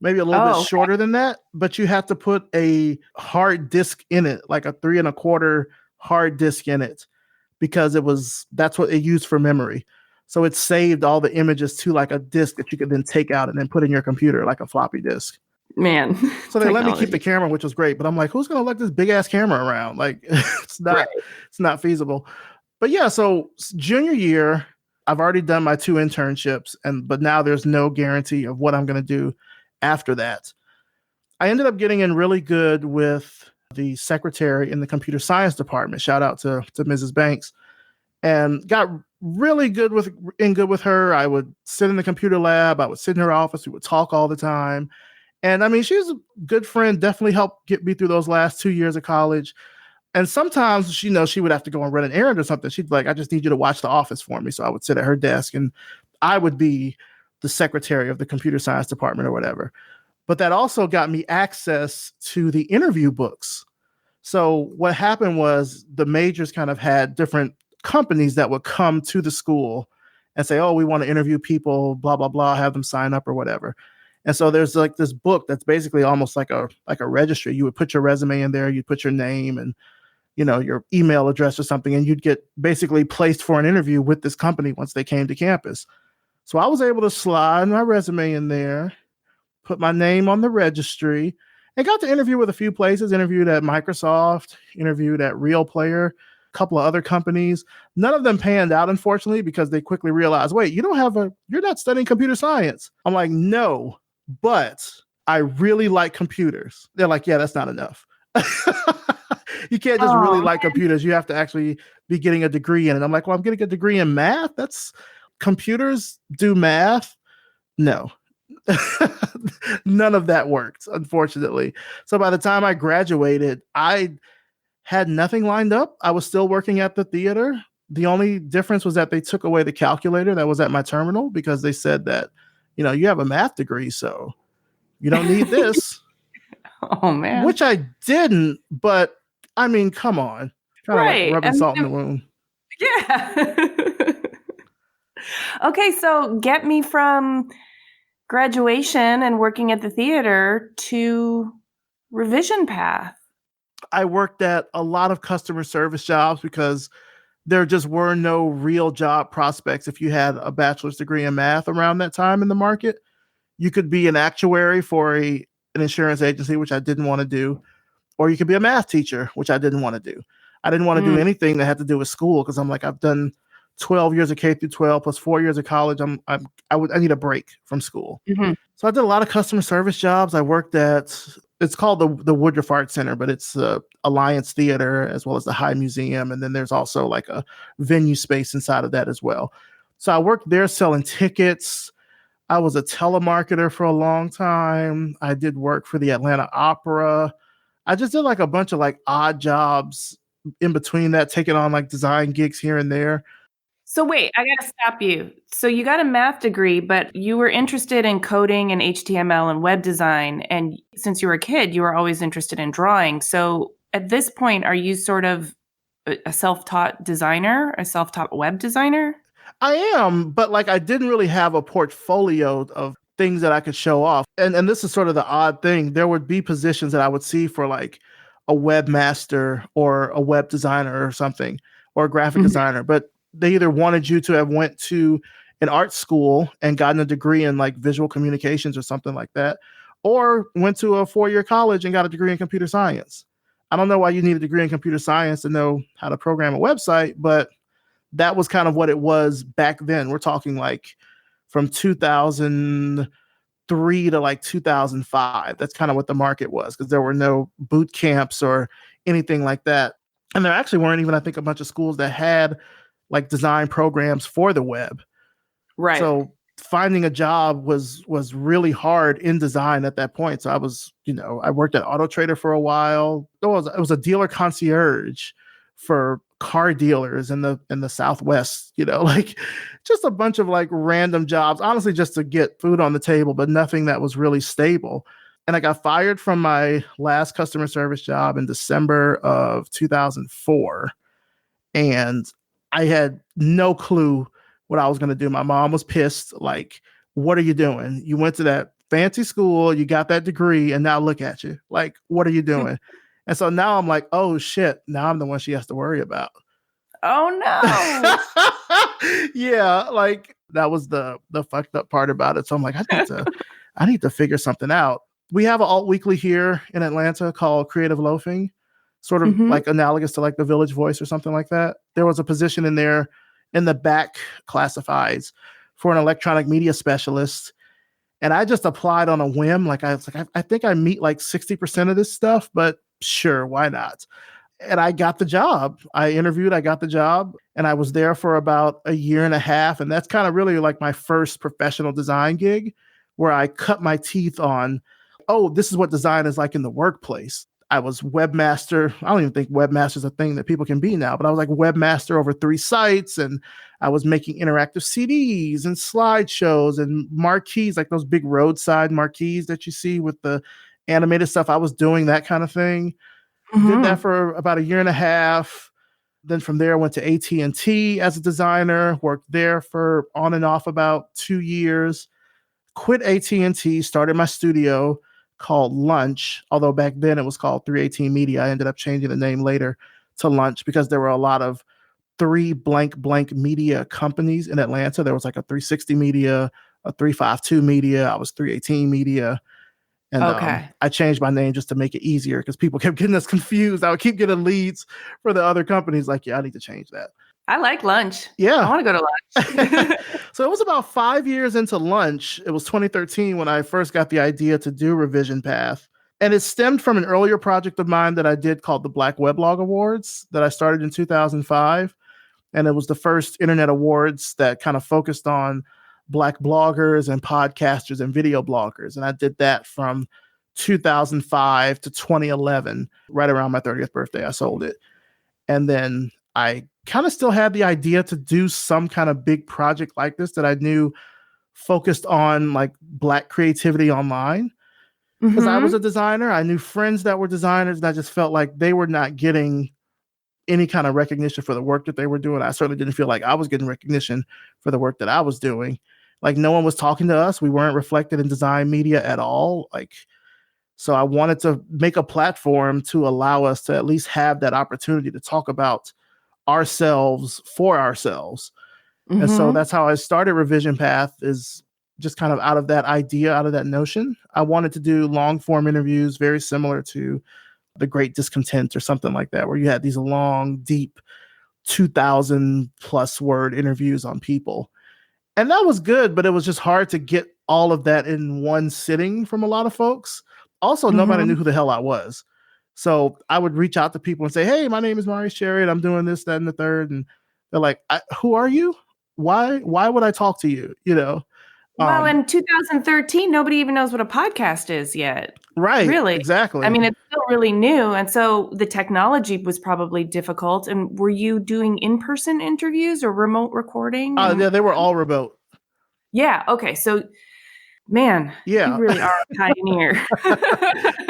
maybe a little bit shorter than that, but you have to put a hard disk in it, like a 3 1/4 hard disk in it, because that's what it used for memory. So it saved all the images to like a disk that you could then take out and then put in your computer, like a floppy disk. Man. So they let me keep the camera, which was great, but I'm like, who's going to let this big ass camera around? Like, it's not feasible. But yeah, so junior year, I've already done my 2 internships, but now there's no guarantee of what I'm going to do after that. I ended up getting in really good with the secretary in the computer science department. Shout out to Mrs. Banks. And got really good with her. I would sit in the computer lab. I would sit in her office. We would talk all the time. And I mean, she's a good friend, definitely helped get me through those last 2 years of college. And sometimes, she would have to go and run an errand or something. She'd be like, I just need you to watch the office for me. So I would sit at her desk and I would be the secretary of the computer science department or whatever. But that also got me access to the interview books. So what happened was the majors kind of had different companies that would come to the school and say, oh, we want to interview people, blah, blah, blah, have them sign up or whatever. And so there's like this book that's basically almost like a registry. You would put your resume in there, you'd put your name and your email address or something, and you'd get basically placed for an interview with this company once they came to campus. So I was able to slide my resume in there, put my name on the registry, and got to interview with a few places. Interviewed at Microsoft, interviewed at Real Player, a couple of other companies. None of them panned out, unfortunately, because they quickly realized, wait, you're not studying computer science. I'm like, no, but I really like computers. They're like, yeah, that's not enough. You can't just really like computers. You have to actually be getting a degree in it. I'm like, well, I'm getting a degree in math. Computers do math. No, none of that worked, unfortunately. So by the time I graduated, I had nothing lined up. I was still working at the theater. The only difference was that they took away the calculator that was at my terminal because they said that, you have a math degree, so you don't need this. Oh, man. Which I didn't, but I mean, come on. Kind of like rubbing salt in the wound. Yeah. Okay, so get me from graduation and working at the theater to revision path. I worked at a lot of customer service jobs because there just were no real job prospects if you had a bachelor's degree in math around that time in the market. You could be an actuary for an insurance agency, which I didn't want to do, or you could be a math teacher, which I didn't want to do. I didn't want to do anything that had to do with school because I'm like, I've done 12 years of K through 12 plus 4 years of college. I need a break from school. Mm-hmm. So I did a lot of customer service jobs. I worked at, it's called the Woodruff Art Center, but it's Alliance Theater as well as the High Museum. And then there's also like a venue space inside of that as well. So I worked there selling tickets. I was a telemarketer for a long time. I did work for the Atlanta Opera. I just did like a bunch of like odd jobs in between that, taking on like design gigs here and there. So wait, I gotta stop you. So you got a math degree, but you were interested in coding and HTML and web design. And since you were a kid, you were always interested in drawing. So at this point, are you sort of a self-taught designer, a self-taught web designer? I am, but like I didn't really have a portfolio of things that I could show off. And this is sort of the odd thing. There would be positions that I would see for like a webmaster or a web designer or something, or a graphic designer, but they either wanted you to have went to an art school and gotten a degree in like visual communications or something like that, or went to a 4-year college and got a degree in computer science. I don't know why you need a degree in computer science to know how to program a website, but that was kind of what it was back then. We're talking like from 2003 to like 2005. That's kind of what the market was, because there were no boot camps or anything like that. And there actually weren't even, I think, a bunch of schools that had like design programs for the web. Right. So finding a job was really hard in design at that point. So I was, I worked at Auto Trader for a while. It was a dealer concierge for car dealers in the Southwest, like just a bunch of like random jobs, honestly, just to get food on the table, but nothing that was really stable. And I got fired from my last customer service job in December of 2004. And I had no clue what I was going to do. My mom was pissed. Like, what are you doing? You went to that fancy school, you got that degree, and now look at you. Like, what are you doing? And so now I'm like, oh shit, now I'm the one she has to worry about. Oh no. Yeah, like that was the fucked up part about it. So I'm like, I need to figure something out. We have an alt weekly here in Atlanta called Creative Loafing, sort of like analogous to like the Village Voice or something like that. There was a position in there in the back classifieds for an electronic media specialist. And I just applied on a whim. Like I was like, I think I meet like 60% of this stuff, but sure, why not? And I got the job. I interviewed, I got the job, and I was there for about a year and a half. And that's kind of really like my first professional design gig, where I cut my teeth on, oh, this is what design is like in the workplace. I was webmaster. I don't even think webmaster is a thing that people can be now, but I was like webmaster over 3 sites, and I was making interactive CDs and slideshows and marquees, like those big roadside marquees that you see with the animated stuff. I was doing that kind of thing. Did that for about a year and a half. Then from there, I went to AT&T as a designer, worked there for on and off about 2 years, quit AT&T, started my studio called Lunch, although back then it was called 318 Media. I ended up changing the name later to Lunch because there were a lot of 3 blank media companies in Atlanta. There was like a 360 Media, a 352 Media. I was 318 Media. And I changed my name just to make it easier because people kept getting us confused. I would keep getting leads for the other companies. Like, yeah, I need to change that. I like Lunch. Yeah. I want to go to Lunch. So it was about 5 years into Lunch. It was 2013 when I first got the idea to do Revision Path. And it stemmed from an earlier project of mine that I did called the Black Weblog Awards that I started in 2005. And it was the first internet awards that kind of focused on Black bloggers and podcasters and video bloggers. And I did that from 2005 to 2011, right around my 30th birthday. I sold it. And then I kind of still had the idea to do some kind of big project like this that I knew focused on like Black creativity online. Because I was a designer. I knew friends that were designers, and I just felt like they were not getting any kind of recognition for the work that they were doing. I certainly didn't feel like I was getting recognition for the work that I was doing. Like no one was talking to us. We weren't reflected in design media at all. Like, so I wanted to make a platform to allow us to at least have that opportunity to talk about ourselves for ourselves. And so that's how I started Revision Path, is just kind of out of that idea, out of that notion. I wanted to do long form interviews, very similar to The Great Discontent or something like that, where you had these long, deep 2,000 plus word interviews on people. And that was good, but it was just hard to get all of that in one sitting from a lot of folks. Also, nobody knew who the hell I was. So I would reach out to people and say, hey, my name is Maurice Cherry, and I'm doing this, that, and the third. And they're like, who are you? Why would I talk to you? Well, in 2013, nobody even knows what a podcast is yet. Right. Really? I Exactly. mean, it's still really new. And so the technology was probably difficult. And were you doing in-person interviews or remote recording? And Yeah, they were all remote. yeah, okay. So, man, you Yeah. really are a pioneer.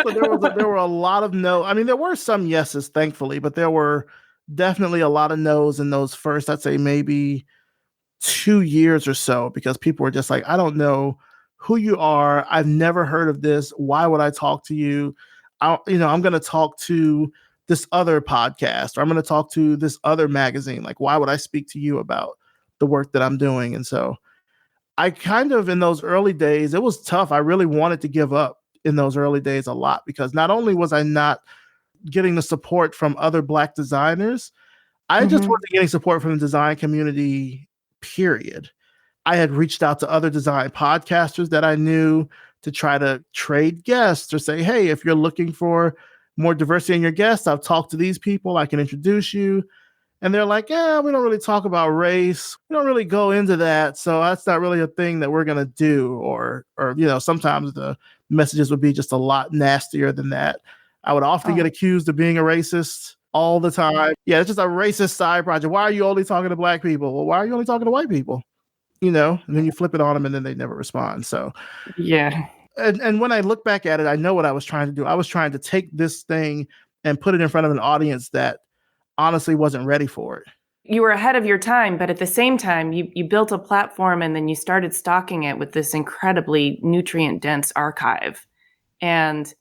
So there were a lot of no. I mean, there were some yeses, thankfully, but there were definitely a lot of no's in those first, I'd say maybe 2 years or so, because people were just like, I don't know who you are. I've never heard of this. Why would I talk to you? I'm going to talk to this other podcast, or I'm going to talk to this other magazine. Like, why would I speak to you about the work that I'm doing? And so I kind of, in those early days, it was tough. I really wanted to give up in those early days a lot, because not only was I not getting the support from other Black designers, I just Mhm. wasn't getting support from the design community, period. I had reached out to other design podcasters that I knew to try to trade guests or say, hey, if you're looking for more diversity in your guests, I've talked to these people, I can introduce you. And they're like, yeah, we don't really talk about race. We don't really go into that. So that's not really a thing that we're going to do. Sometimes the messages would be just a lot nastier than that. I would often get Oh, accused of being a racist all the time. Yeah, it's just a racist side project. Why are you only talking to Black people? Well, why are you only talking to white people? And then you flip it on them and then they never respond. So, yeah. and when I look back at it, I know what I was trying to do. I was trying to take this thing and put it in front of an audience that honestly wasn't ready for it. You were ahead of your time, but at the same time, you built a platform and then you started stocking it with this incredibly nutrient dense archive. And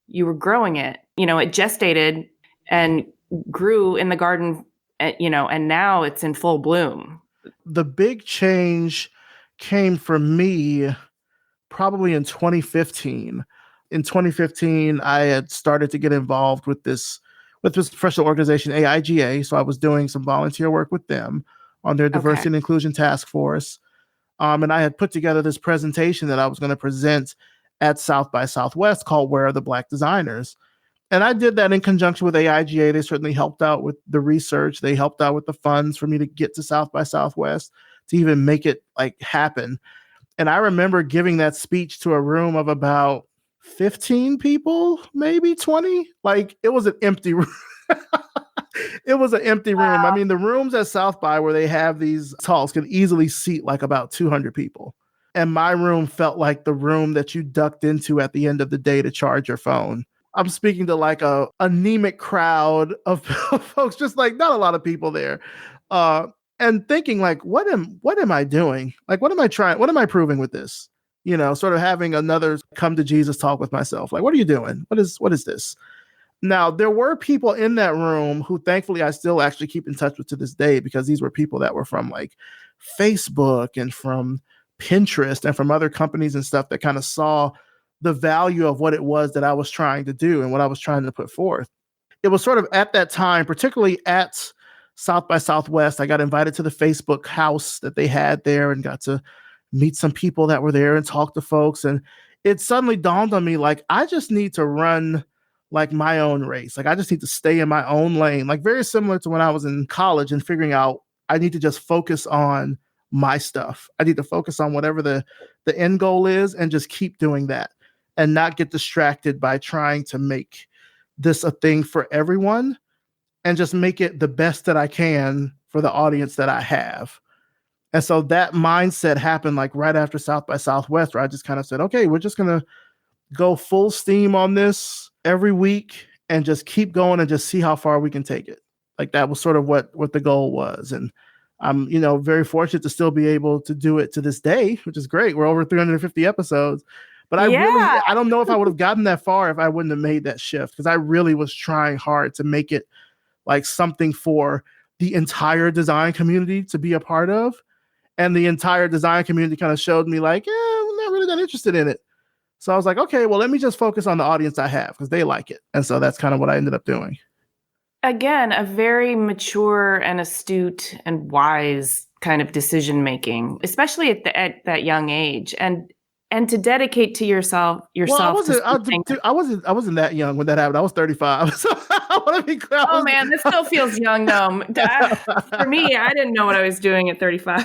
you were growing it. It gestated and grew in the garden, and now it's in full bloom. The big change came for me probably in 2015. In 2015, I had started to get involved with this professional organization, AIGA. So I was doing some volunteer work with them on their Okay. diversity and inclusion task force. And I had put together this presentation that I was going to present at South by Southwest called Where Are the Black Designers? And I did that in conjunction with AIGA. They certainly helped out with the research. They helped out with the funds for me to get to South by Southwest to even make it like happen. And I remember giving that speech to a room of about 15 people, maybe 20. Like it was an empty room. It was an empty room. I mean, the rooms at South by where they have these talks can easily seat like about 200 people. And my room felt like the room that you ducked into at the end of the day to charge your phone. I'm speaking to like a anemic crowd of folks, just like not a lot of people there. And thinking like, what am I doing? Like, what am I trying? What am I proving with this? Sort of having another come to Jesus talk with myself. Like, what are you doing? What is this? Now, there were people in that room who thankfully I still actually keep in touch with to this day, because these were people that were from like Facebook and from Pinterest and from other companies and stuff that kind of saw the value of what it was that I was trying to do and what I was trying to put forth. It was sort of at that time, particularly at South by Southwest, I got invited to the Facebook house that they had there and got to meet some people that were there and talk to folks. And it suddenly dawned on me, like, I just need to run like my own race. Like, I just need to stay in my own lane, like very similar to when I was in college and figuring out I need to just focus on my stuff. I need to focus on whatever the end goal is and just keep doing that and not get distracted by trying to make this a thing for everyone, and just make it the best that I can for the audience that I have. And so that mindset happened like right after South by Southwest, where I just kind of said, okay, we're just going to go full steam on this every week and just keep going and just see how far we can take it. Like that was sort of what the goal was. And I'm, very fortunate to still be able to do it to this day, which is great. We're over 350 episodes. But Yeah. I don't know if I would have gotten that far if I wouldn't have made that shift, because I really was trying hard to make it like something for the entire design community to be a part of. And the entire design community kind of showed me like, yeah, I'm not really that interested in it. So I was like, okay, well, let me just focus on the audience I have because they like it. And so that's kind of what I ended up doing. Again, a very mature and astute and wise kind of decision making, especially at that young age. And to dedicate to yourself Well, I wasn't that young when that happened. I was 35. So I want to be clear. Oh man, this still feels young though. For me, I didn't know what I was doing at 35.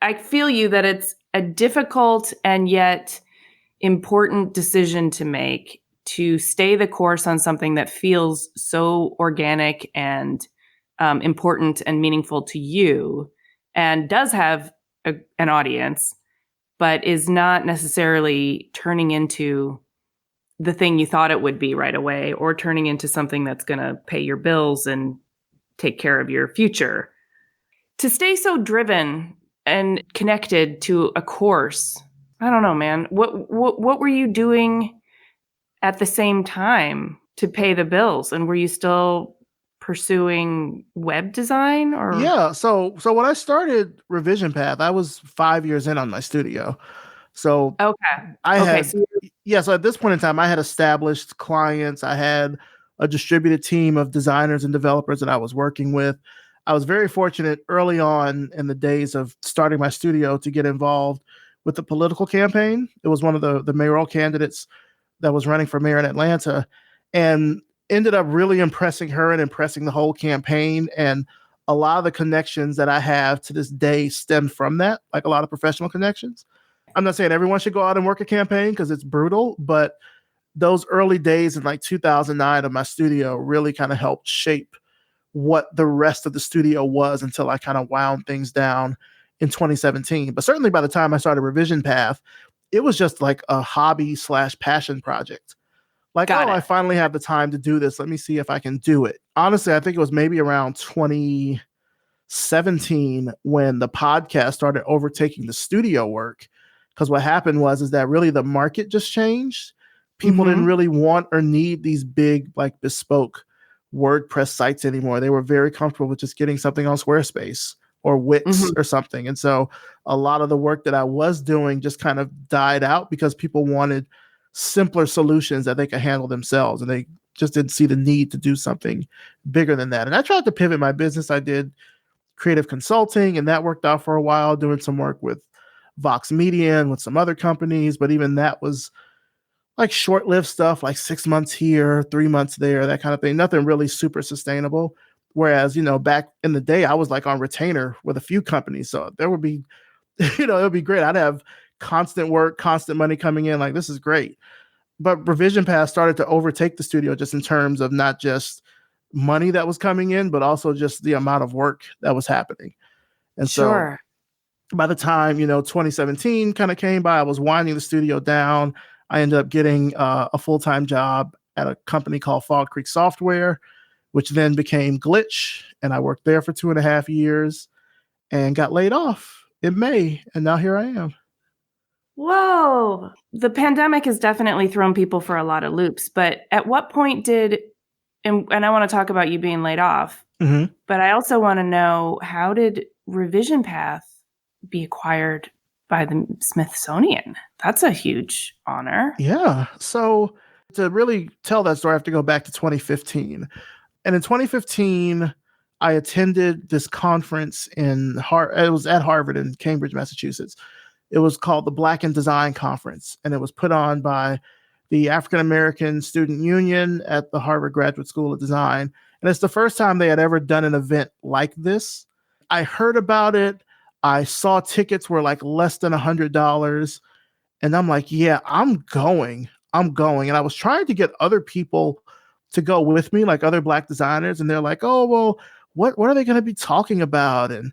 I feel you that it's a difficult and yet important decision to make to stay the course on something that feels so organic and important and meaningful to you and does have an audience, but is not necessarily turning into the thing you thought it would be right away, or turning into something that's going to pay your bills and take care of your future. To stay so driven and connected to a course, I don't know, man. What were you doing at the same time to pay the bills? And were you still pursuing web design or? Yeah. So when I started Revision Path, I was 5 years in on my studio. So Okay. I Okay. had, yeah. So at this point in time, I had established clients. I had a distributed team of designers and developers that I was working with. I was very fortunate early on in the days of starting my studio to get involved with the political campaign. It was one of the mayoral candidates that was running for mayor in Atlanta, and ended up really impressing her and impressing the whole campaign. And a lot of the connections that I have to this day stem from that, like a lot of professional connections. I'm not saying everyone should go out and work a campaign because it's brutal, but those early days in like 2009 of my studio really kind of helped shape what the rest of the studio was until I kind of wound things down in 2017. But certainly by the time I started Revision Path, it was just like a hobby slash passion project. Like, Got oh, it. I finally have the time to do this. Let me see if I can do it. Honestly, I think it was maybe around 2017 when the podcast started overtaking the studio work. Because what happened was is that really the market just changed. People didn't really want or need these big, like bespoke WordPress sites anymore. They were very comfortable with just getting something on Squarespace or Wix or something. And so a lot of the work that I was doing just kind of died out because people wanted simpler solutions that they could handle themselves. And they just didn't see the need to do something bigger than that. And I tried to pivot my business. I did creative consulting, and that worked out for a while, doing some work with Vox Media and with some other companies. But even that was like short-lived stuff, like 6 months here, 3 months there, that kind of thing. Nothing really super sustainable. Whereas, back in the day, I was like on retainer with a few companies. So there would be, it would be great. I'd have constant work, constant money coming in. Like, this is great. But Revision Path started to overtake the studio just in terms of not just money that was coming in, but also just the amount of work that was happening. And so by the time, 2017 kind of came by, I was winding the studio down. I ended up getting a full-time job at a company called Fog Creek Software, which then became Glitch. And I worked there for 2.5 years and got laid off in May. And now here I am. Whoa. The pandemic has definitely thrown people for a lot of loops. But at what point and I want to talk about you being laid off, but I also want to know, how did Revision Path be acquired by the Smithsonian? That's a huge honor. Yeah. So to really tell that story, I have to go back to 2015. And in 2015, I attended this conference it was at Harvard in Cambridge, Massachusetts. It was called the Black in Design Conference, and it was put on by the African American Student Union at the Harvard Graduate School of Design. And it's the first time they had ever done an event like this. I heard about it. I saw tickets were like less than $100. And I'm like, yeah, I'm going. And I was trying to get other people to go with me, like other Black designers. And they're like, oh, well, what are they going to be talking about? And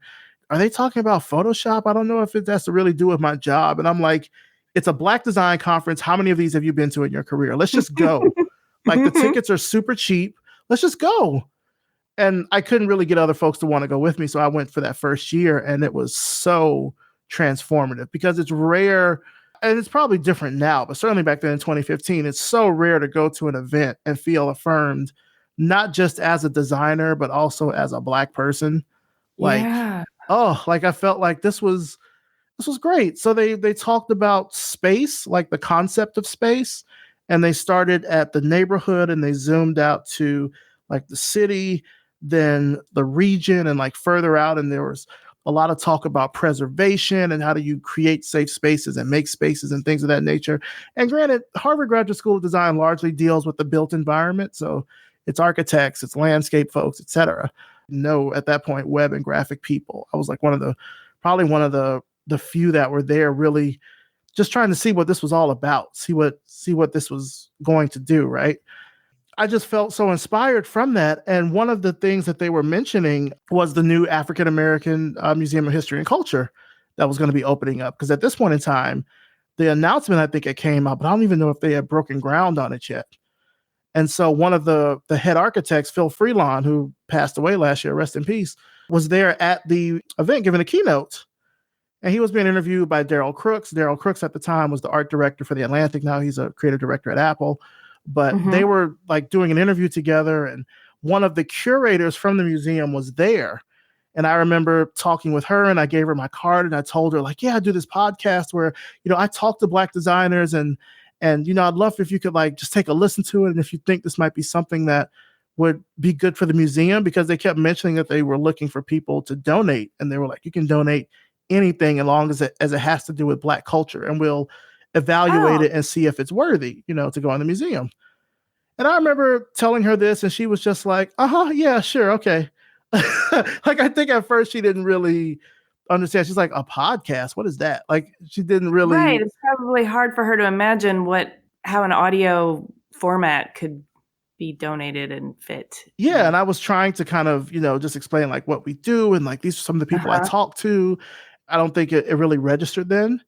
are they talking about Photoshop? I don't know if it has to really do with my job. And I'm like, it's a Black design conference. How many of these have you been to in your career? Let's just go. Like, the tickets are super cheap. Let's just go. And I couldn't really get other folks to want to go with me. So I went for that first year, and it was so transformative because it's rare. And it's probably different now, but certainly back then in 2015, it's so rare to go to an event and feel affirmed, not just as a designer, but also as a Black person. Like, I felt like this was great. So they talked about space, like the concept of space, and they started at the neighborhood and they zoomed out to like the city, then the region, and like further out. And there was a lot of talk about preservation and how do you create safe spaces and make spaces and things of that nature. And granted, Harvard Graduate School of Design largely deals with the built environment. So it's architects, it's landscape folks, etc. No, at that point, web and graphic people. I was like probably one of the few that were there really just trying to see what this was all about, see what this was going to do, right? I just felt so inspired from that. And one of the things that they were mentioning was the new African American Museum of History and Culture that was going to be opening up. Because at this point in time, the announcement, I think it came out, but I don't even know if they had broken ground on it yet. And so one of the head architects, Phil Freelon, who passed away last year, rest in peace, was there at the event giving a keynote. And he was being interviewed by Daryl Crooks. Daryl Crooks at the time was the art director for The Atlantic. Now he's a creative director at Apple. But they were like doing an interview together, and one of the curators from the museum was there. And I remember talking with her, and I gave her my card, and I told her, like, yeah, I do this podcast where, I talk to Black designers, and I'd love if you could like just take a listen to it. And if you think this might be something that would be good for the museum, because they kept mentioning that they were looking for people to donate. And they were like, you can donate anything as long as it has to do with Black culture, and we'll evaluate it and see if it's worthy, to go in the museum. And I remember telling her this, and she was just like, yeah, sure, okay. Like, I think at first she didn't really understand. She's like, a podcast? What is that? Like, she didn't really. Right. It's probably hard for her to imagine how an audio format could be donated and fit. Yeah. And I was trying to kind of, just explain like what we do. And like, these are some of the people I talk to. I don't think it really registered then.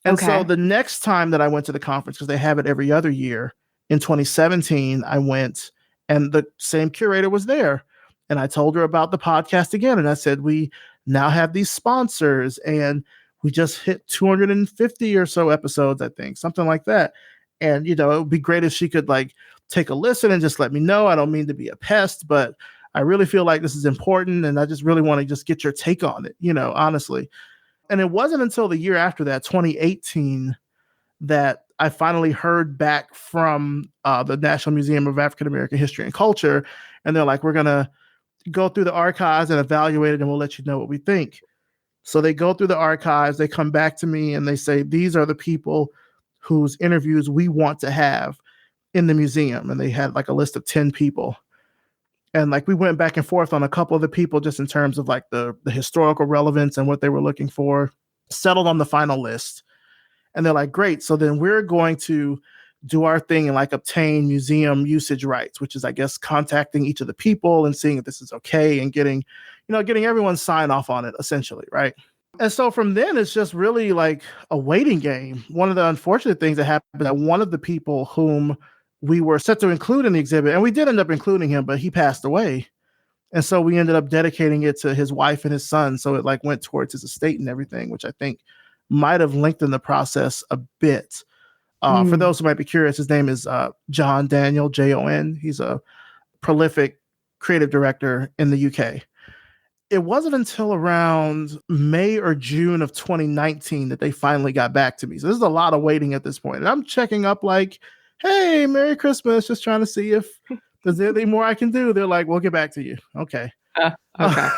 And so the next time that I went to the conference, because they have it every other year, in 2017, I went, and the same curator was there. And I told her about the podcast again. And I said, we now have these sponsors, and we just hit 250 or so episodes, I think, something like that. And, it would be great if she could like take a listen and just let me know. I don't mean to be a pest, but I really feel like this is important. And I just really want to just get your take on it, honestly. And it wasn't until the year after that, 2018, that I finally heard back from the National Museum of African American History and Culture. And they're like, we're going to go through the archives and evaluate it, and we'll let you know what we think. So they go through the archives, they come back to me, and they say, these are the people whose interviews we want to have in the museum. And they had like a list of 10 people. And like, we went back and forth on a couple of the people just in terms of like the historical relevance and what they were looking for, settled on the final list. And they're like, great. So then we're going to do our thing and like obtain museum usage rights, which is, I guess, contacting each of the people and seeing if this is okay and getting everyone's sign off on it, essentially. Right. And so from then, it's just really like a waiting game. One of the unfortunate things that happened, that one of the people whom we were set to include in the exhibit, and we did end up including him, but he passed away. And so we ended up dedicating it to his wife and his son. So it like went towards his estate and everything, which I think might have lengthened the process a bit. For those who might be curious, his name is John Daniel, Jon. He's a prolific creative director in the UK. It wasn't until around May or June of 2019 that they finally got back to me. So there's a lot of waiting at this point. And I'm checking up like, hey, Merry Christmas, just trying to see if there's anything more I can do. They're like, we'll get back to you. Okay. Okay.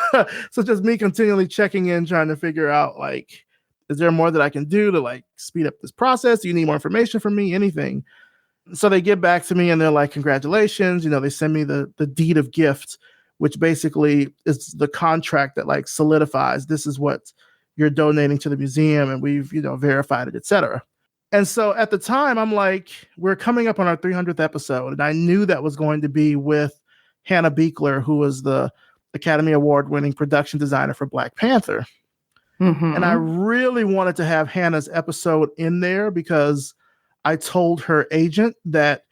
So just me continually checking in, trying to figure out like, is there more that I can do to like speed up this process? Do you need more information from me? Anything? So they get back to me and they're like, congratulations. They send me the deed of gift, which basically is the contract that like solidifies this is what you're donating to the museum, and we've, verified it, etc. And so at the time, I'm like, we're coming up on our 300th episode, and I knew that was going to be with Hannah Beekler, who was the Academy Award-winning production designer for Black Panther. And I really wanted to have Hannah's episode in there because I told her agent that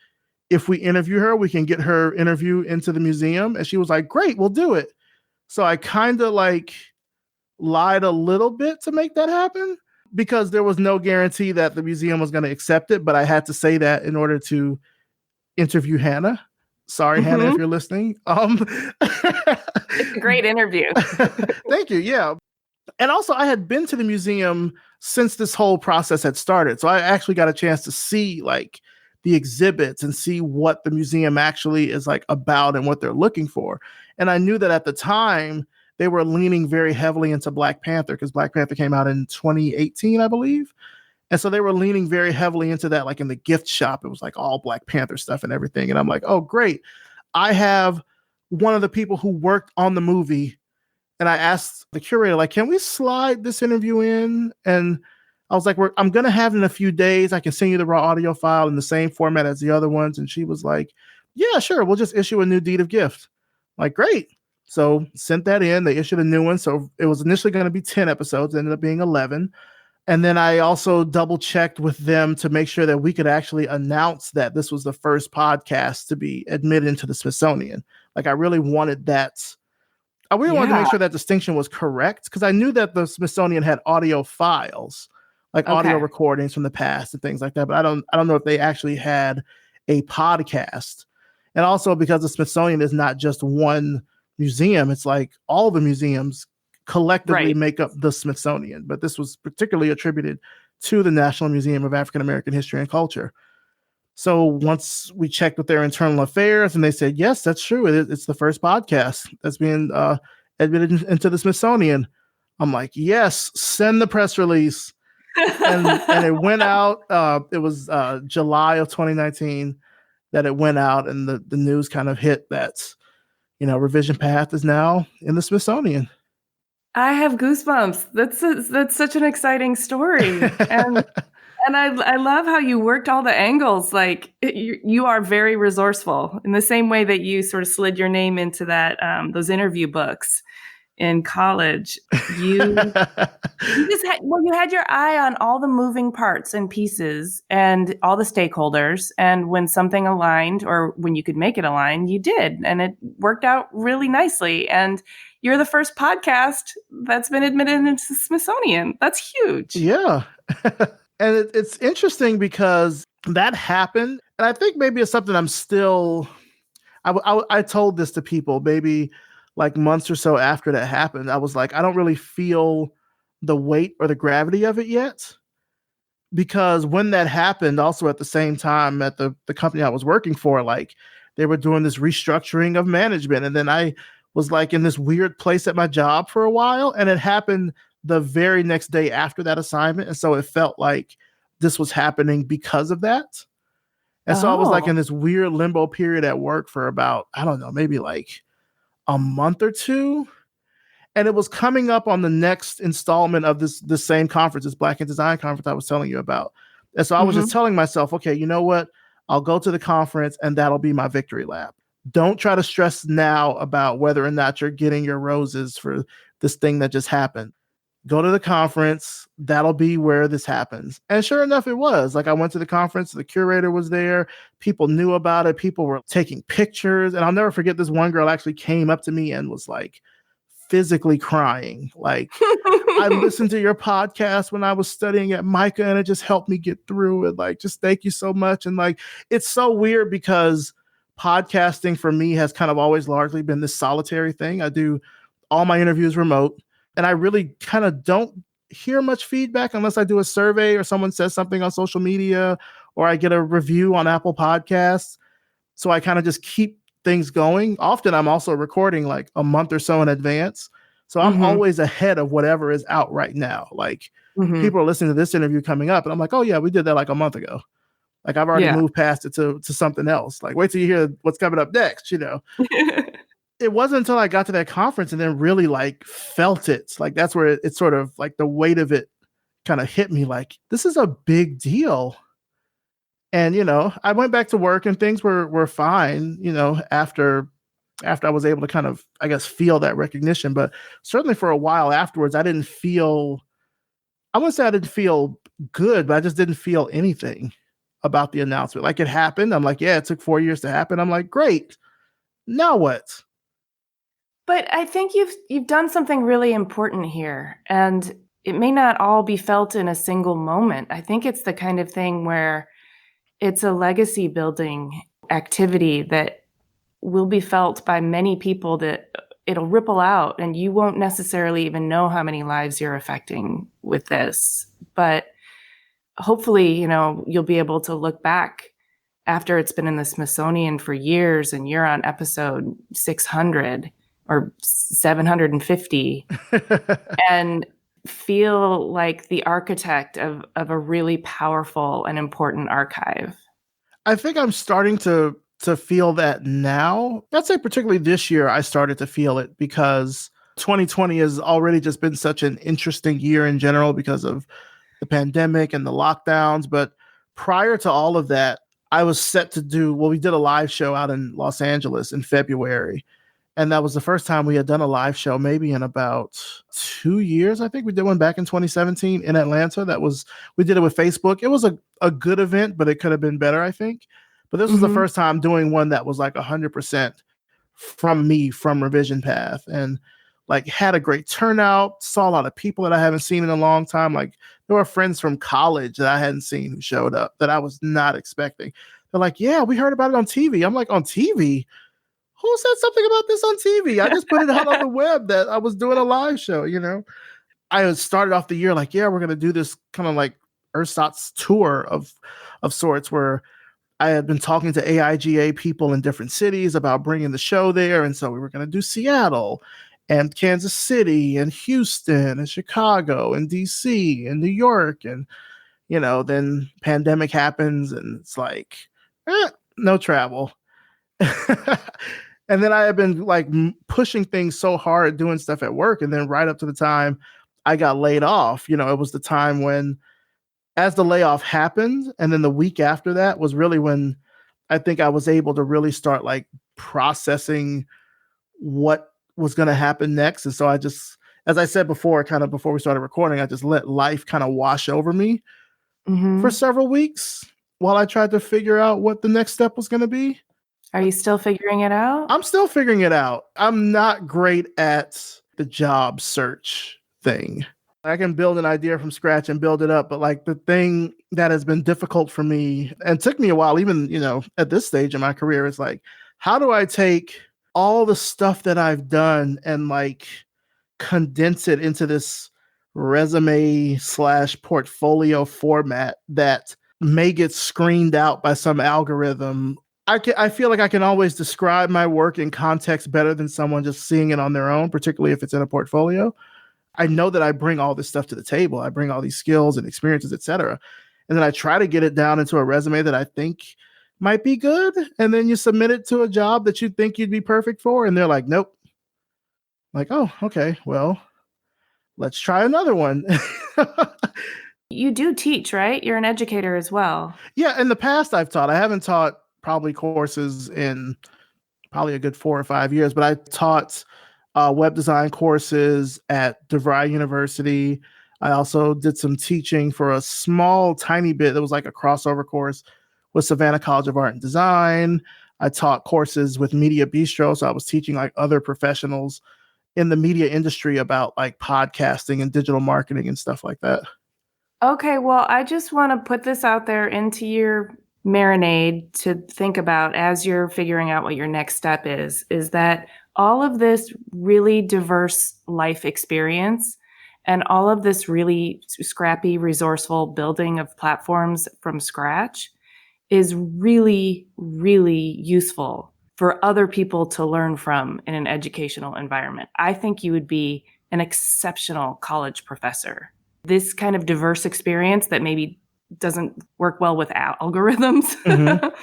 if we interview her, we can get her interview into the museum. And she was like, great, we'll do it. So I kind of like lied a little bit to make that happen, because there was no guarantee that the museum was going to accept it. But I had to say that in order to interview Hannah. Sorry, Hannah, if you're listening. It's a great interview. Thank you. Yeah. And also, I had been to the museum since this whole process had started. So I actually got a chance to see like the exhibits and see what the museum actually is like about and what they're looking for. And I knew that at the time they were leaning very heavily into Black Panther, because Black Panther came out in 2018, I believe. And so they were leaning very heavily into that. Like in the gift shop, it was like all Black Panther stuff and everything. And I'm like, oh, great. I have one of the people who worked on the movie. And I asked the curator, like, can we slide this interview in? And I was like, I'm going to have it in a few days. I can send you the raw audio file in the same format as the other ones. And she was like, yeah, sure. We'll just issue a new deed of gift. Like, great. So sent that in. They issued a new one. So it was initially going to be 10 episodes. It ended up being 11. And then I also double checked with them to make sure that we could actually announce that this was the first podcast to be admitted into the Smithsonian. Like, I really wanted that. I really wanted to make sure that distinction was correct, because I knew that the Smithsonian had audio files, like audio recordings from the past and things like that. But I don't know if they actually had a podcast. And also because the Smithsonian is not just one museum, it's like all the museums collectively make up the Smithsonian. But this was particularly attributed to the National Museum of African American History and Culture. So once we checked with their internal affairs, and they said, yes, that's true. It's the first podcast that's being admitted into the Smithsonian. I'm like, yes, send the press release. and it went out. It was July of 2019 that it went out, and the news kind of hit that, Revision Path is now in the Smithsonian. I have goosebumps. That's such an exciting story. And I love how you worked all the angles. Like, you are very resourceful in the same way that you sort of slid your name into that those interview books in college. You had your eye on all the moving parts and pieces and all the stakeholders. And when something aligned, or when you could make it align, you did, and it worked out really nicely. And you're the first podcast that's been admitted into the Smithsonian. That's huge. Yeah. And it's interesting because that happened. And I think maybe it's something I'm still, I told this to people maybe like months or so after that happened. I was like, I don't really feel the weight or the gravity of it yet. Because when that happened, also at the same time at the company I was working for, like, they were doing this restructuring of management. And then I was like in this weird place at my job for a while. And it happened the very next day after that assignment. And so it felt like this was happening because of that. And so I was like in this weird limbo period at work for about, I don't know, maybe like a month or two. And it was coming up on the next installment of this same conference, this Black in Design conference I was telling you about. And so I was just telling myself, okay, you know what? I'll go to the conference and that'll be my victory lap. Don't try to stress now about whether or not you're getting your roses for this thing that just happened. Go to the conference. That'll be where this happens. And sure enough, it was. Like, I went to the conference. The curator was there. People knew about it. People were taking pictures. And I'll never forget, this one girl actually came up to me and was like physically crying. Like, I listened to your podcast when I was studying at Micah, and it just helped me get through it. Like, just thank you so much. And like, it's so weird because podcasting for me has kind of always largely been this solitary thing. I do all my interviews remote. And I really kind of don't hear much feedback unless I do a survey or someone says something on social media or I get a review on Apple Podcasts. So I kind of just keep things going. Often I'm also recording like a month or so in advance. So I'm always ahead of whatever is out right now. Like, people are listening to this interview coming up and I'm like, oh yeah, we did that like a month ago. Like, I've already moved past it to something else. Like, wait till you hear what's coming up next, It wasn't until I got to that conference and then really like felt it. Like, that's where it sort of like the weight of it kind of hit me. Like, this is a big deal. And, I went back to work and things were fine, after I was able to kind of, I guess, feel that recognition. But certainly for a while afterwards, I wouldn't say I didn't feel good, but I just didn't feel anything about the announcement. Like, it happened. I'm like, yeah, it took 4 years to happen. I'm like, great. Now what? But I think you've done something really important here, and it may not all be felt in a single moment. I think it's the kind of thing where it's a legacy building activity that will be felt by many people, that it'll ripple out, and you won't necessarily even know how many lives you're affecting with this. But hopefully, you'll be able to look back after it's been in the Smithsonian for years and you're on episode 600 or 750 and feel like the architect of a really powerful and important archive. I think I'm starting to feel that now. I'd say particularly this year, I started to feel it because 2020 has already just been such an interesting year in general because of the pandemic and the lockdowns. But prior to all of that, I was set to do, well, we did a live show out in Los Angeles in February. And that was the first time we had done a live show, maybe in about 2 years. I think we did one back in 2017 in Atlanta. We did it with Facebook. It was a good event, but it could have been better, I think. But this was the first time doing one that was like 100% from me, from Revision Path, and like had a great turnout, saw a lot of people that I haven't seen in a long time. Like there were friends from college that I hadn't seen who showed up that I was not expecting. They're like, yeah, we heard about it on TV. I'm like, on TV? Who said something about this on TV? I just put it out on the web that I was doing a live show, you know? I had started off the year like, yeah, we're going to do this kind of like ersatz tour of sorts, where I had been talking to AIGA people in different cities about bringing the show there. And so we were going to do Seattle and Kansas City and Houston and Chicago and DC and New York. And, you know, then pandemic happens and it's like, no travel. And then I had been like pushing things so hard, doing stuff at work. And then right up to the time I got laid off, you know, it was the time when, as the layoff happened, and then the week after that was really when I think I was able to really start like processing what was going to happen next. And so I just, as I said before, kind of before we started recording, I just let life kind of wash over me for several weeks while I tried to figure out what the next step was going to be. Are you still figuring it out? I'm still figuring it out. I'm not great at the job search thing. I can build an idea from scratch and build it up. But like the thing that has been difficult for me and took me a while, even, you know, at this stage in my career, is like, how do I take all the stuff that I've done and like condense it into this resume / portfolio format that may get screened out by some algorithm? I feel like I can always describe my work in context better than someone just seeing it on their own, particularly if it's in a portfolio. I know that I bring all this stuff to the table. I bring all these skills and experiences, etc. And then I try to get it down into a resume that I think might be good. And then you submit it to a job that you think you'd be perfect for. And they're like, nope. Like, oh, okay, well, let's try another one. You do teach, right? You're an educator as well. Yeah, in the past I've taught. I haven't taught probably courses in probably a good 4 or 5 years, but I taught web design courses at DeVry University. I also did some teaching for a small, tiny bit that was like a crossover course with Savannah College of Art and Design. I taught courses with Media Bistro, so I was teaching like other professionals in the media industry about like podcasting and digital marketing and stuff like that. Okay, well, I just want to put this out there into your marinade to think about as you're figuring out what your next step is that all of this really diverse life experience and all of this really scrappy, resourceful building of platforms from scratch is really, really useful for other people to learn from in an educational environment. I think you would be an exceptional college professor. This kind of diverse experience that maybe doesn't work well with algorithms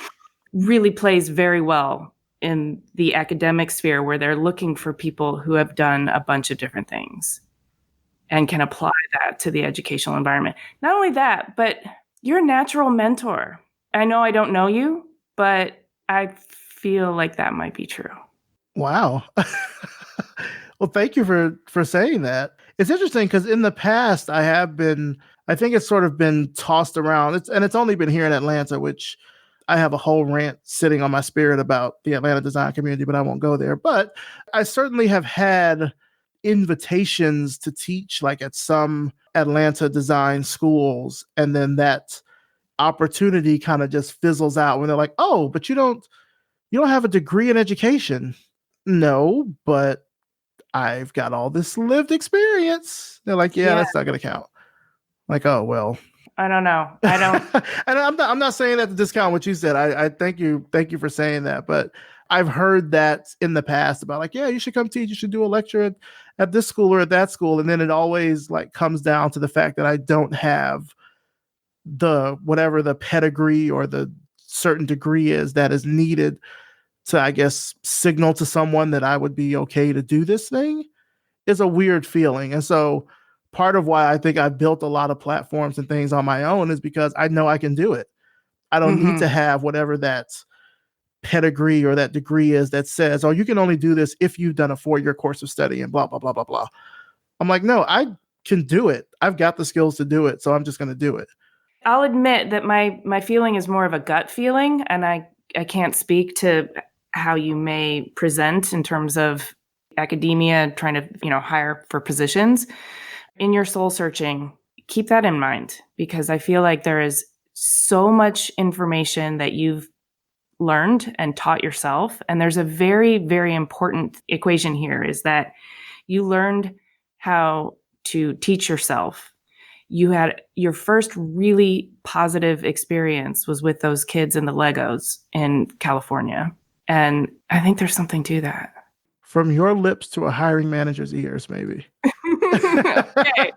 really plays very well in the academic sphere, where they're looking for people who have done a bunch of different things and can apply that to the educational environment. Not only that, but you're a natural mentor. I know I don't know you, but I feel like that might be true. Wow. Well, thank you for saying that. It's interesting because in the past I think it's sort of been tossed around. It's only been here in Atlanta, which I have a whole rant sitting on my spirit about the Atlanta design community, but I won't go there. But I certainly have had invitations to teach like at some Atlanta design schools. And then that opportunity kind of just fizzles out when they're like, oh, but you don't have a degree in education. No, but I've got all this lived experience. They're like, yeah. That's not going to count. Like, oh, well, I don't know. I don't. And I'm not saying that to discount what you said. I thank you for saying that. But I've heard that in the past about like, yeah, you should come teach. You should do a lecture at this school or at that school. And then it always like comes down to the fact that I don't have the whatever the pedigree or the certain degree is that is needed to, I guess, signal to someone that I would be okay to do this thing is a weird feeling. And so part of why I think I built a lot of platforms and things on my own is because I know I can do it. I don't need to have whatever that pedigree or that degree is that says, oh, you can only do this if you've done a 4-year course of study and blah, blah, blah, blah, blah. I'm like, no, I can do it. I've got the skills to do it. So I'm just going to do it. I'll admit that my feeling is more of a gut feeling, and I can't speak to how you may present in terms of academia trying to, hire for positions. In your soul searching, keep that in mind, because I feel like there is so much information that you've learned and taught yourself. And there's a very, very important equation here, is that you learned how to teach yourself. You had your first really positive experience was with those kids in the Legos in California. And I think there's something to that. From your lips to a hiring manager's ears, maybe. Okay.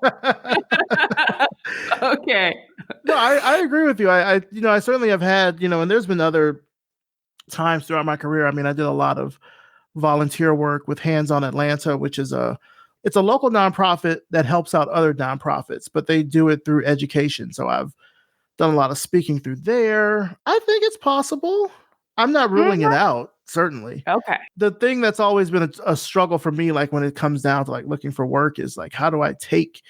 Okay. No, I agree with you. I certainly have had, and there's been other times throughout my career. I mean, I did a lot of volunteer work with Hands on Atlanta, which is it's a local nonprofit that helps out other nonprofits, but they do it through education. So I've done a lot of speaking through there. I think it's possible. I'm not ruling it out, certainly. Okay. The thing that's always been a struggle for me, like when it comes down to like looking for work, is like, how do I take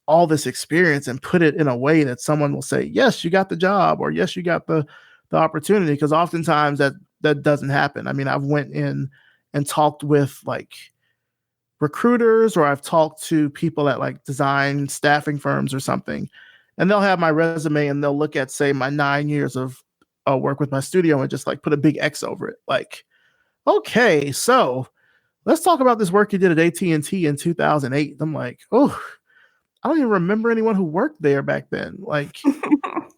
all this experience and put it in a way that someone will say, yes, you got the job, or yes, you got the opportunity? Because oftentimes that doesn't happen. I mean, I've went in and talked with like recruiters, or I've talked to people at like design staffing firms or something, and they'll have my resume and they'll look at, say, my 9 years of work with my studio and just like put a big X over it. Like, okay, so let's talk about this work you did at AT&T in 2008. I'm like, oh, I don't even remember anyone who worked there back then. Like,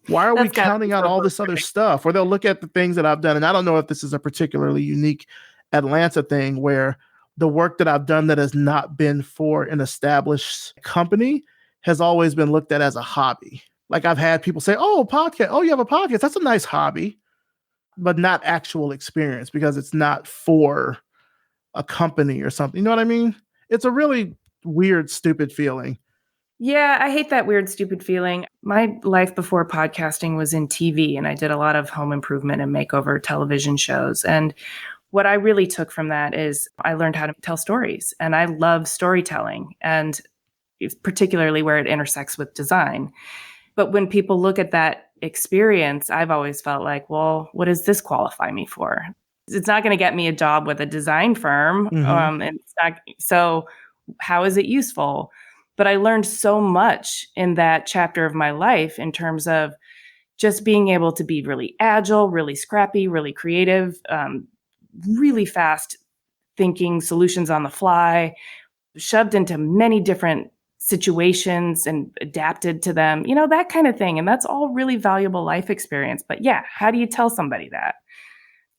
why are we counting out all this other stuff? Or they'll look at the things that I've done. And I don't know if this is a particularly unique Atlanta thing, where the work that I've done that has not been for an established company has always been looked at as a hobby. Like, I've had people say, oh, podcast. Oh, you have a podcast. That's a nice hobby, but not actual experience, because it's not for a company or something. You know what I mean? It's a really weird, stupid feeling. Yeah, I hate that weird, stupid feeling. My life before podcasting was in TV, and I did a lot of home improvement and makeover television shows. And what I really took from that is I learned how to tell stories, and I love storytelling, and particularly where it intersects with design. But when people look at that experience, I've always felt like, well, what does this qualify me for? It's not going to get me a job with a design firm. And it's not, so how is it useful? But I learned so much in that chapter of my life in terms of just being able to be really agile, really scrappy, really creative, really fast thinking solutions on the fly, shoved into many different situations and adapted to them, that kind of thing. And that's all really valuable life experience. But yeah, how do you tell somebody that?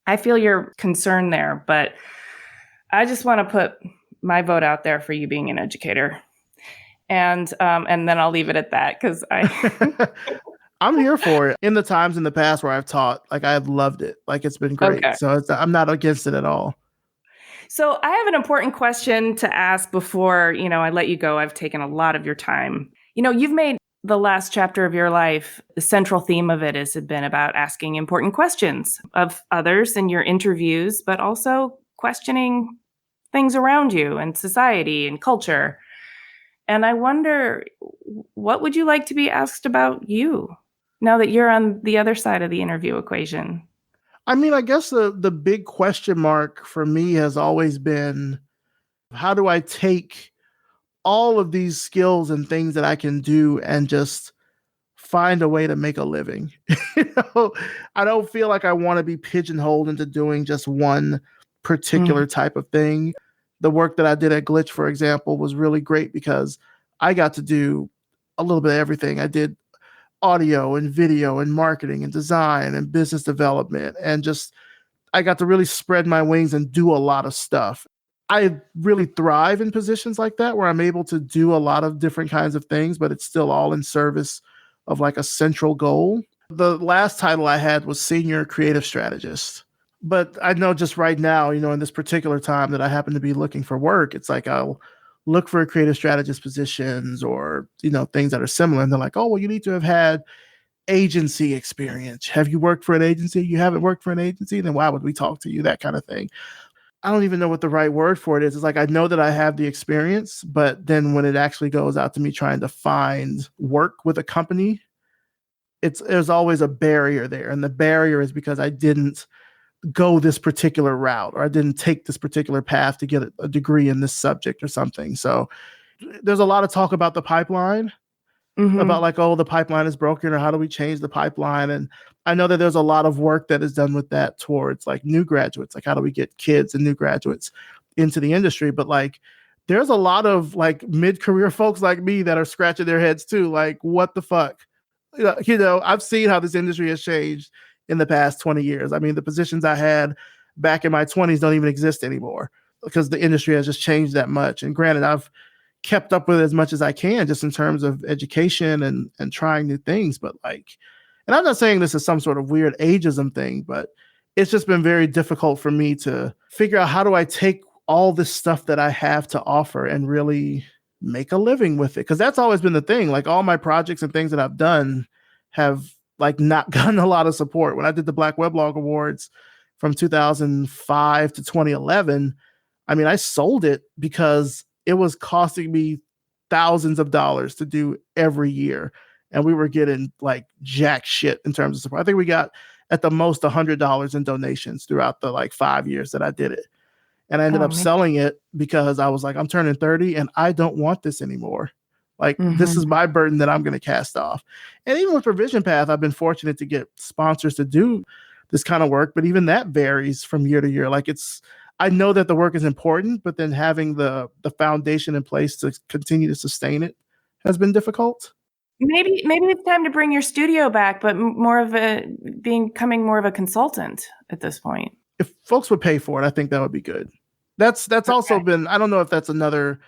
I feel your concern there, but I just want to put my vote out there for you being an educator. And then I'll leave it at that, because I'm here for it. In the times in the past where I've taught, like, I've loved it. Like, it's been great. Okay. So I'm not against it at all. So I have an important question to ask before, I let you go. I've taken a lot of your time. You've made the last chapter of your life, the central theme of it has been about asking important questions of others in your interviews, but also questioning things around you and society and culture. And I wonder, what would you like to be asked about you now that you're on the other side of the interview equation? I mean, I guess the big question mark for me has always been, how do I take all of these skills and things that I can do and just find a way to make a living? I don't feel like I want to be pigeonholed into doing just one particular type of thing. The work that I did at Glitch, for example, was really great because I got to do a little bit of everything. I did audio and video and marketing and design and business development, and just I got to really spread my wings and do a lot of stuff. I really thrive in positions like that, where I'm able to do a lot of different kinds of things, but it's still all in service of like a central goal. The last title I had was Senior Creative Strategist. But I know just right now, in this particular time that I happen to be looking for work, it's like I'll look for creative strategist positions or, things that are similar. And they're like, oh, well, you need to have had agency experience. Have you worked for an agency? You haven't worked for an agency? Then why would we talk to you? That kind of thing. I don't even know what the right word for it is. It's like, I know that I have the experience, but then when it actually goes out to me trying to find work with a company, there's always a barrier there. And the barrier is because I didn't go this particular route, or I didn't take this particular path to get a degree in this subject or something. So there's a lot of talk about the pipeline, about like, oh, the pipeline is broken, or how do we change the pipeline? And I know that there's a lot of work that is done with that towards like new graduates, like how do we get kids and new graduates into the industry? But like, there's a lot of like mid-career folks like me that are scratching their heads too. Like, what the fuck? I've seen how this industry has changed in the past 20 years. I mean, the positions I had back in my 20s don't even exist anymore because the industry has just changed that much. And granted, I've kept up with it as much as I can just in terms of education and trying new things. But like, and I'm not saying this is some sort of weird ageism thing, but it's just been very difficult for me to figure out, how do I take all this stuff that I have to offer and really make a living with it? Because that's always been the thing. Like, all my projects and things that I've done have like not gotten a lot of support. When I did the Black Weblog Awards from 2005 to 2011, I mean, I sold it because it was costing me thousands of dollars to do every year. And we were getting like jack shit in terms of support. I think we got at the most $100 in donations throughout the like 5 years that I did it. And I ended up selling it because I was like, I'm turning 30 and I don't want this anymore. Like, this is my burden that I'm going to cast off. And even with Revision Path, I've been fortunate to get sponsors to do this kind of work, but even that varies from year to year. Like, I know that the work is important, but then having the foundation in place to continue to sustain it has been difficult. Maybe it's time to bring your studio back, but becoming more of a consultant at this point. If folks would pay for it, I think that would be good. That's also been, I don't know if that's another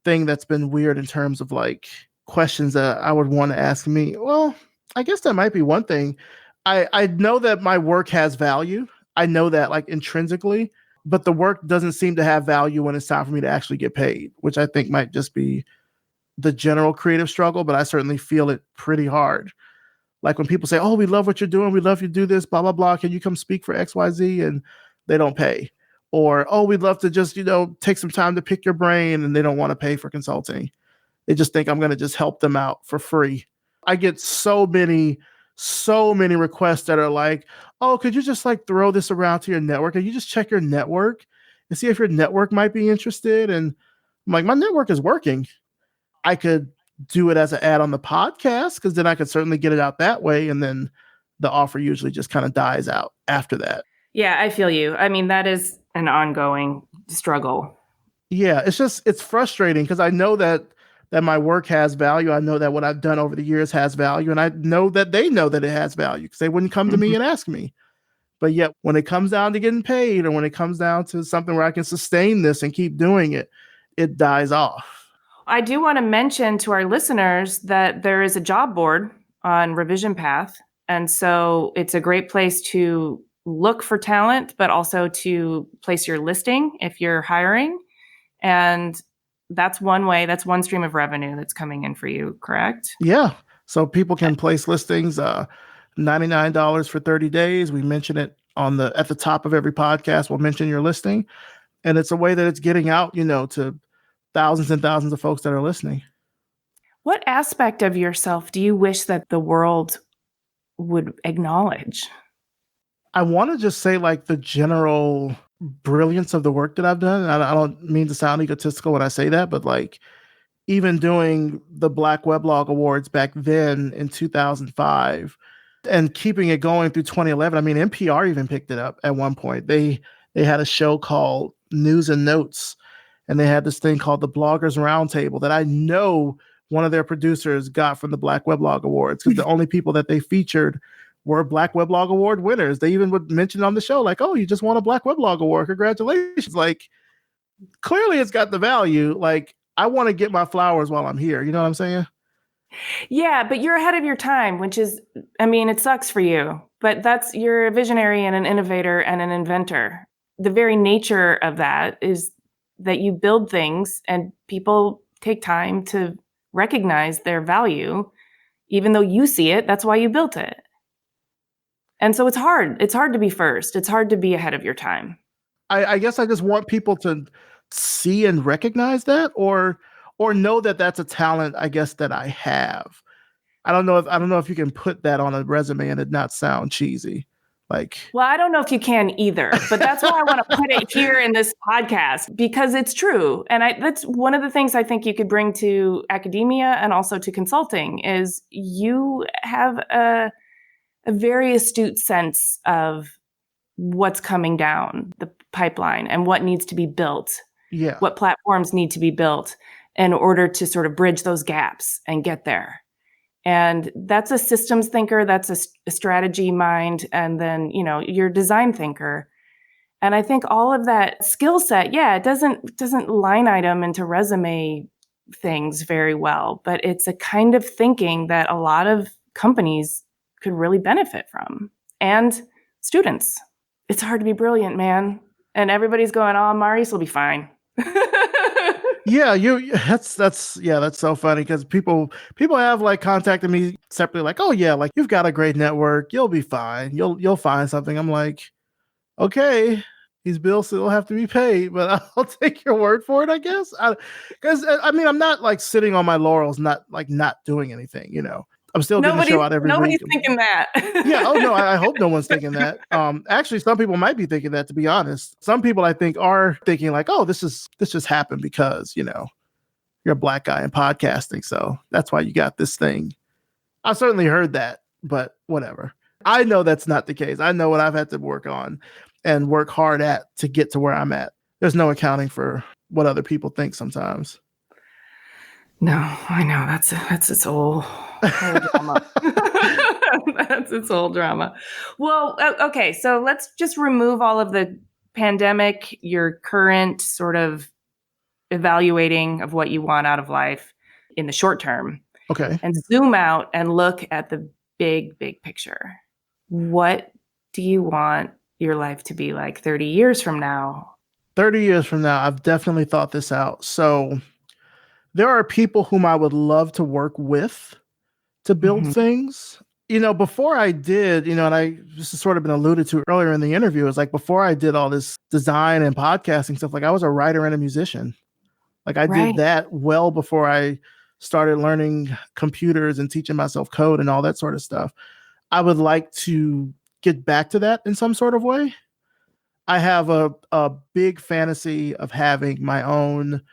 thing that's been weird in terms of like questions that I would want to ask me. Well, I guess that might be one thing. I know that my work has value. I know that like intrinsically, but the work doesn't seem to have value when it's time for me to actually get paid, which I think might just be the general creative struggle, but I certainly feel it pretty hard. Like when people say, oh, we love what you're doing, we love you do this, blah, blah, blah. Can you come speak for XYZ? And they don't pay. Or, oh, we'd love to just, take some time to pick your brain, and they don't want to pay for consulting. They just think I'm going to just help them out for free. I get so many requests that are like, oh, could you just like throw this around to your network? Can you just check your network and see if your network might be interested? And I'm like, my network is working. I could do it as an ad on the podcast, because then I could certainly get it out that way. And then the offer usually just kind of dies out after that. Yeah, I feel you. I mean, that is an ongoing struggle. Yeah, it's frustrating because I know that my work has value. I know that what I've done over the years has value. And I know that they know that it has value, because they wouldn't come to me and ask me. But yet when it comes down to getting paid, or when it comes down to something where I can sustain this and keep doing it, it dies off. I do want to mention to our listeners that there is a job board on Revision Path. And so it's a great place to look for talent, but also to place your listing if you're hiring. And that's one way, that's one stream of revenue that's coming in for you, correct? Yeah. So people can place listings, $99 for 30 days. We mention it at the top of every podcast. We'll mention your listing. And it's a way that it's getting out, to thousands and thousands of folks that are listening. What aspect of yourself do you wish that the world would acknowledge? I want to just say like the general brilliance of the work that I've done. I don't mean to sound egotistical when I say that, but like even doing the Black Weblog Awards back then in 2005 and keeping it going through 2011. I mean, NPR even picked it up at one point. They had a show called News and Notes, and they had this thing called the Bloggers Roundtable that I know one of their producers got from the Black Weblog Awards, because the only people that they featured were Black Weblog Award winners. They even would mention on the show, like, oh, you just won a Black Weblog Award. Congratulations. Like, clearly it's got the value. Like, I want to get my flowers while I'm here. You know what I'm saying? Yeah, but you're ahead of your time, which is, I mean, it sucks for you, but you're a visionary and an innovator and an inventor. The very nature of that is that you build things and people take time to recognize their value, even though you see it. That's why you built it. And so it's hard. It's hard to be first. It's hard to be ahead of your time. I guess I just want people to see and recognize that, or know that that's a talent, I guess, that I have. I don't know if you can put that on a resume and it not sound cheesy. Like, well, I don't know if you can either, but that's why I want to put it here in this podcast, because it's true. And that's one of the things I think you could bring to academia and also to consulting is you have a very astute sense of what's coming down the pipeline and what needs to be built. Yeah. What platforms need to be built in order to sort of bridge those gaps and get there. And that's a systems thinker, that's a strategy mind, and then, you're a design thinker. And I think all of that skill set, it doesn't line item into resume things very well, but it's a kind of thinking that a lot of companies could really benefit from, and students. It's hard to be brilliant, man. And everybody's going, "Oh, Maurice will be fine." Yeah, that's so funny because people have like contacted me separately, like, "Oh yeah, like you've got a great network, you'll be fine, you'll find something." I'm like, okay, these bills still have to be paid, but I'll take your word for it, I guess. Because I mean, I'm not like sitting on my laurels, not doing anything. I'm still getting a show out every week. Nobody's thinking that. Yeah. Oh no, I hope no one's thinking that. Actually, some people might be thinking that. To be honest, some people I think are thinking like, "Oh, this just happened because you're a black guy in podcasting, so that's why you got this thing." I've certainly heard that, but whatever. I know that's not the case. I know what I've had to work on and work hard at to get to where I'm at. There's no accounting for what other people think sometimes. No, I know. That's its whole drama. That's its whole drama. Well, okay. So let's just remove all of the pandemic, your current sort of evaluating of what you want out of life in the short term. Okay. And zoom out and look at the big picture. What do you want your life to be like 30 years from now? 30 years from now, I've definitely thought this out. So there are people whom I would love to work with to build things. Before I did, and this has sort of been alluded to earlier in the interview, is like before I did all this design and podcasting stuff, like I was a writer and a musician. Like I did that well before I started learning computers and teaching myself code and all that sort of stuff. I would like to get back to that in some sort of way. I have a big fantasy of having my own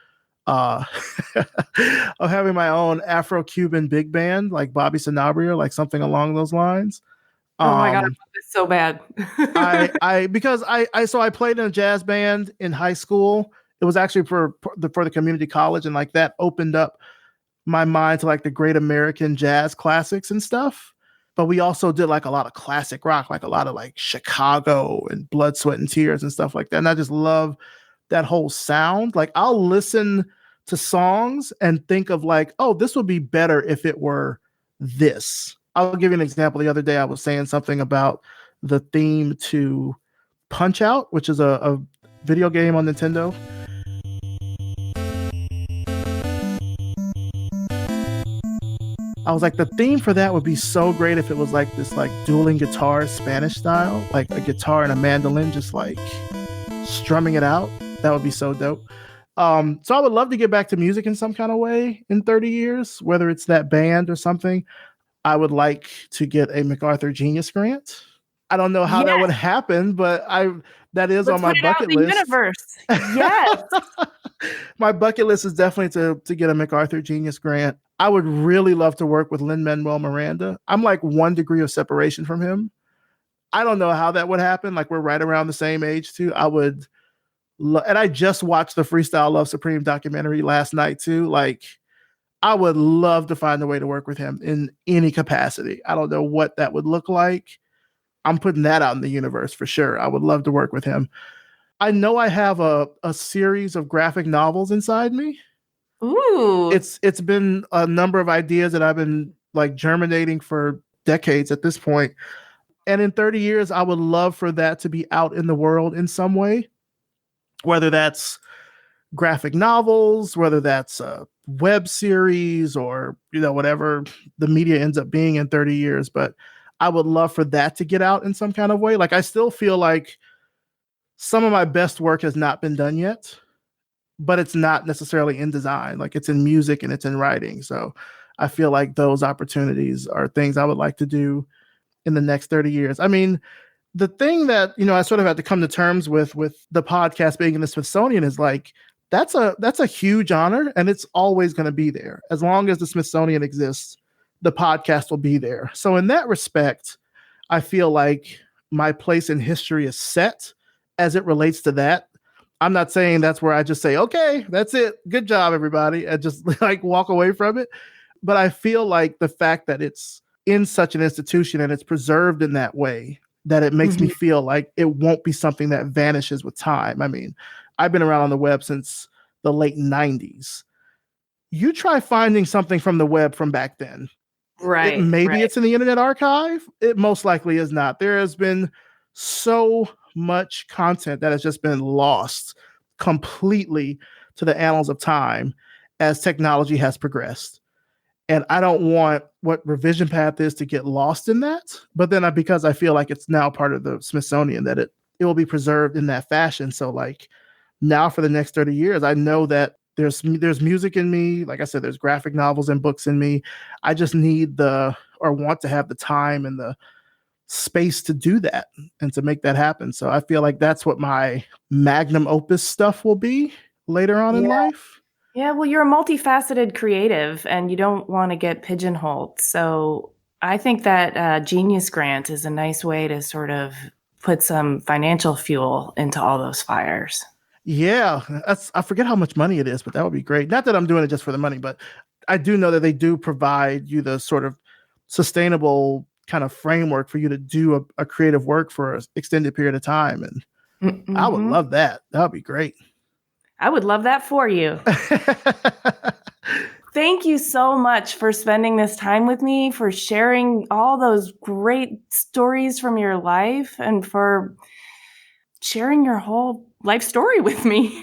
Afro-Cuban big band, like Bobby Sanabria, like something along those lines. Oh my God, I want this so bad. Because I played in a jazz band in high school. It was actually for the community college, and like that opened up my mind to like the great American jazz classics and stuff. But we also did like a lot of classic rock, like a lot of like Chicago and Blood, Sweat and Tears and stuff like that. And I just love that whole sound. Like I'll listen to songs and think of like, oh, this would be better if it were this. I'll give you an example. The other day I was saying something about the theme to Punch Out, which is a video game on Nintendo. I was like, the theme for that would be so great if it was like this like dueling guitar Spanish style, like a guitar and a mandolin just like strumming it out. That would be so dope. So I would love to get back to music in some kind of way in 30 years, whether it's that band or something. I would like to get a MacArthur Genius Grant. I don't know how that would happen, but that is on my bucket list. Universe. Yes. My bucket list is definitely to get a MacArthur Genius Grant. I would really love to work with Lin-Manuel Miranda. I'm like 1 degree of separation from him. I don't know how that would happen. Like we're right around the same age too. I would, and I just watched the Freestyle Love Supreme documentary last night too. Like I would love to find a way to work with him in any capacity. I don't know what that would look like. I'm putting that out in the universe for sure. I would love to work with him. I know I have a series of graphic novels inside me. Ooh. It's been a number of ideas that I've been like germinating for decades at this point. And in 30 years, I would love for that to be out in the world in some way, whether that's graphic novels, whether that's a web series or, whatever the media ends up being in 30 years. But I would love for that to get out in some kind of way. Like, I still feel like some of my best work has not been done yet, but it's not necessarily in design. Like, it's in music and it's in writing. So I feel like those opportunities are things I would like to do in the next 30 years. I mean, the thing that, I sort of had to come to terms with the podcast being in the Smithsonian is like, that's a huge honor, and it's always going to be there. As long as the Smithsonian exists, the podcast will be there. So in that respect, I feel like my place in history is set as it relates to that. I'm not saying that's where I just say, okay, that's it. Good job, everybody. And just like walk away from it. But I feel like the fact that it's in such an institution and it's preserved in that way, that it makes me feel like it won't be something that vanishes with time. I mean, I've been around on the web since the late 90s. You try finding something from the web from back then. Right. Maybe it's in the Internet Archive. It most likely is not. There has been so much content that has just been lost completely to the annals of time as technology has progressed. And I don't want what Revision Path is to get lost in that. But then because I feel like it's now part of the Smithsonian, that it will be preserved in that fashion. So like now for the next 30 years, I know that there's music in me. Like I said, there's graphic novels and books in me. I just need want to have the time and the space to do that and to make that happen. So I feel like that's what my magnum opus stuff will be later on in life. Yeah, well, you're a multifaceted creative and you don't want to get pigeonholed. So I think that Genius Grant is a nice way to sort of put some financial fuel into all those fires. Yeah, I forget how much money it is, but that would be great. Not that I'm doing it just for the money, but I do know that they do provide you the sort of sustainable kind of framework for you to do a creative work for an extended period of time. And I would love that. That would be great. I would love that for you. Thank you so much for spending this time with me, for sharing all those great stories from your life, and for sharing your whole life story with me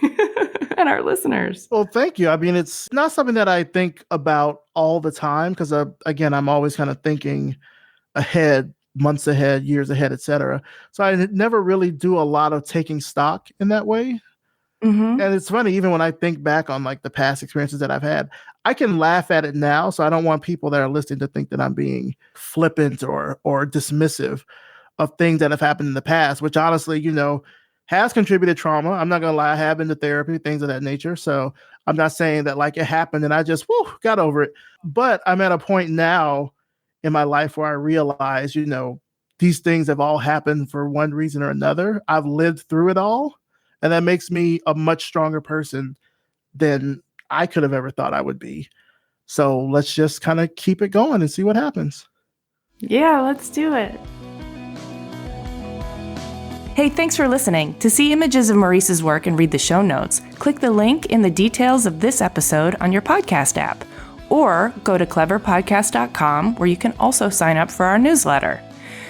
and our listeners. Well, thank you. I mean, it's not something that I think about all the time because, again, I'm always kind of thinking ahead, months ahead, years ahead, etc. So I never really do a lot of taking stock in that way. And it's funny, even when I think back on like the past experiences that I've had, I can laugh at it now. So I don't want people that are listening to think that I'm being flippant or dismissive of things that have happened in the past, which honestly, has contributed trauma. I'm not going to lie. I have been to therapy, things of that nature. So I'm not saying that like it happened and I just got over it. But I'm at a point now in my life where I realize, these things have all happened for one reason or another. I've lived through it all. And that makes me a much stronger person than I could have ever thought I would be. So let's just kind of keep it going and see what happens. Yeah, let's do it. Hey, thanks for listening. To see images of Maurice's work and read the show notes, click the link in the details of this episode on your podcast app, or go to cleverpodcast.com where you can also sign up for our newsletter.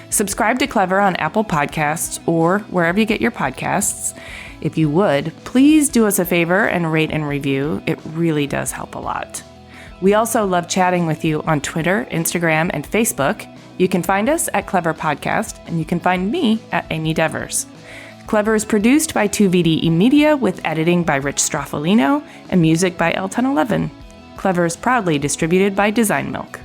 Subscribe to Clever on Apple Podcasts or wherever you get your podcasts. If you would, please do us a favor and rate and review. It really does help a lot. We also love chatting with you on Twitter, Instagram, and Facebook. You can find us at Clever Podcast, and you can find me at Amy Devers. Clever is produced by 2VDE Media with editing by Rich Straffolino and music by L1011. Clever is proudly distributed by Design Milk.